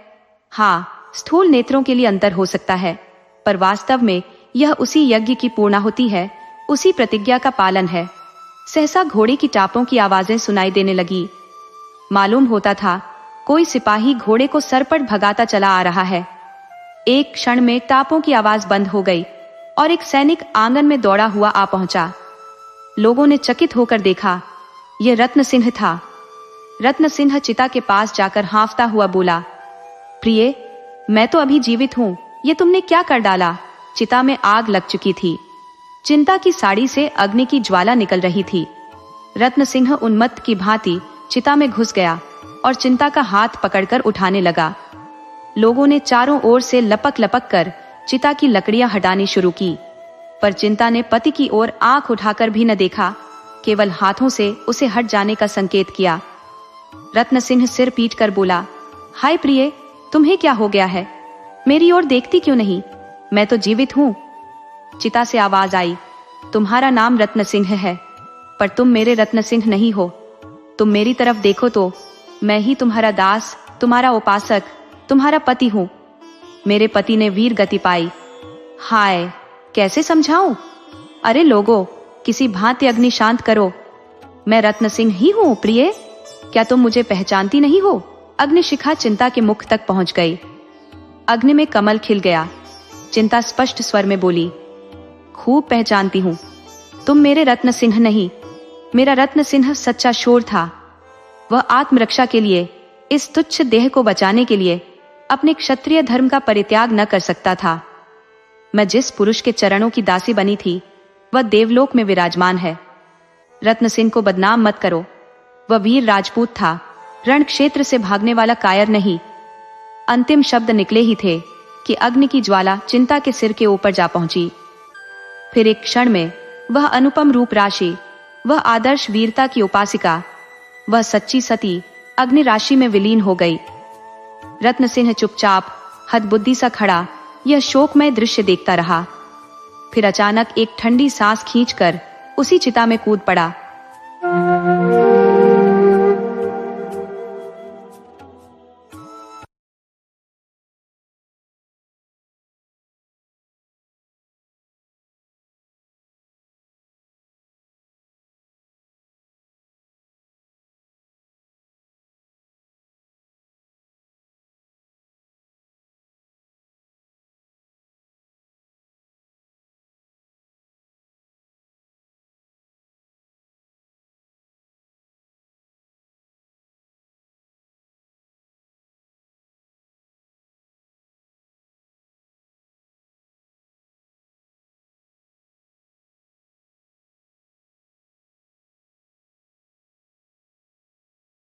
हाँ, स्थूल नेत्रों के लिए अंतर हो सकता है, पर वास्तव में यह उसी यज्ञ की पूर्णाहुति है, उसी प्रतिज्ञा का पालन है। सहसा घोड़े की टापों की आवाजें सुनाई देने लगी। मालूम होता था कोई सिपाही घोड़े को सरपट भगाता चला आ रहा है। एक क्षण में टापों की आवाज बंद हो गई और एक सैनिक आंगन में दौड़ा हुआ आ पहुंचा। लोगों ने चकित होकर देखा, यह रत्न सिंह था। रत्न सिंह चिता के पास जाकर हांफता हुआ बोला, प्रिय, मैं तो अभी जीवित हूं, ये तुमने क्या कर डाला। चिता में आग लग चुकी थी। चिंता की साड़ी से अग्नि की ज्वाला निकल रही थी। रत्न सिंह उन्मत्त की भांति चिता में घुस गया और चिंता का हाथ पकड़कर उठाने लगा। लोगों ने चारों ओर से लपक लपक कर चिता की लकड़ियां हटानी शुरू की, पर चिंता ने पति की ओर आंख उठाकर भी न देखा, केवल हाथों से उसे हट जाने का संकेत किया। रत्न सिंह सिर पीट कर बोला, हाय प्रिय, तुम्हें क्या हो गया है? मेरी ओर देखती क्यों नहीं? मैं तो जीवित हूं। चिता से आवाज आई, तुम्हारा नाम रत्न सिंह है, पर तुम मेरे रत्न सिंह नहीं हो। तुम मेरी तरफ देखो तो मैं ही तुम्हारा दास, तुम्हारा उपासक, तुम्हारा पति हूं। मेरे पति ने वीर गति पाई। हाय, कैसे समझाऊं? अरे लोगों, किसी भांति अग्नि शांत करो। मैं रत्न सिंह ही हूं प्रिय, क्या तुम मुझे पहचानती नहीं हो? अग्निशिखा चिंता के मुख तक पहुंच गई। अग्नि में कमल खिल गया। चिंता स्पष्ट स्वर में बोली, खूब पहचानती हूं, तुम मेरे रत्न सिंह नहीं। मेरा रत्न सिंह सच्चा शूर था। वह आत्मरक्षा के लिए, इस तुच्छ देह को बचाने के लिए अपने क्षत्रिय धर्म का परित्याग न कर सकता था। मैं जिस पुरुष के चरणों की दासी बनी थी, वह देवलोक में विराजमान है। रत्न सिंह को बदनाम मत करो। वह वीर राजपूत था, रण क्षेत्र से भागने वाला कायर नहीं। अंतिम शब्द निकले ही थे कि अग्नि की ज्वाला चिंता के सिर के ऊपर जा पहुंची। फिर एक क्षण में वह अनुपम रूप राशि, वह आदर्श वीरता की उपासिका, वह सच्ची सती अग्नि राशि में विलीन हो गई। रत्न सिंह चुपचाप हदबुद्धि सा खड़ा यह शोकमय दृश्य देखता रहा। फिर अचानक एक ठंडी सांस खींचकर उसी चिता में कूद पड़ा।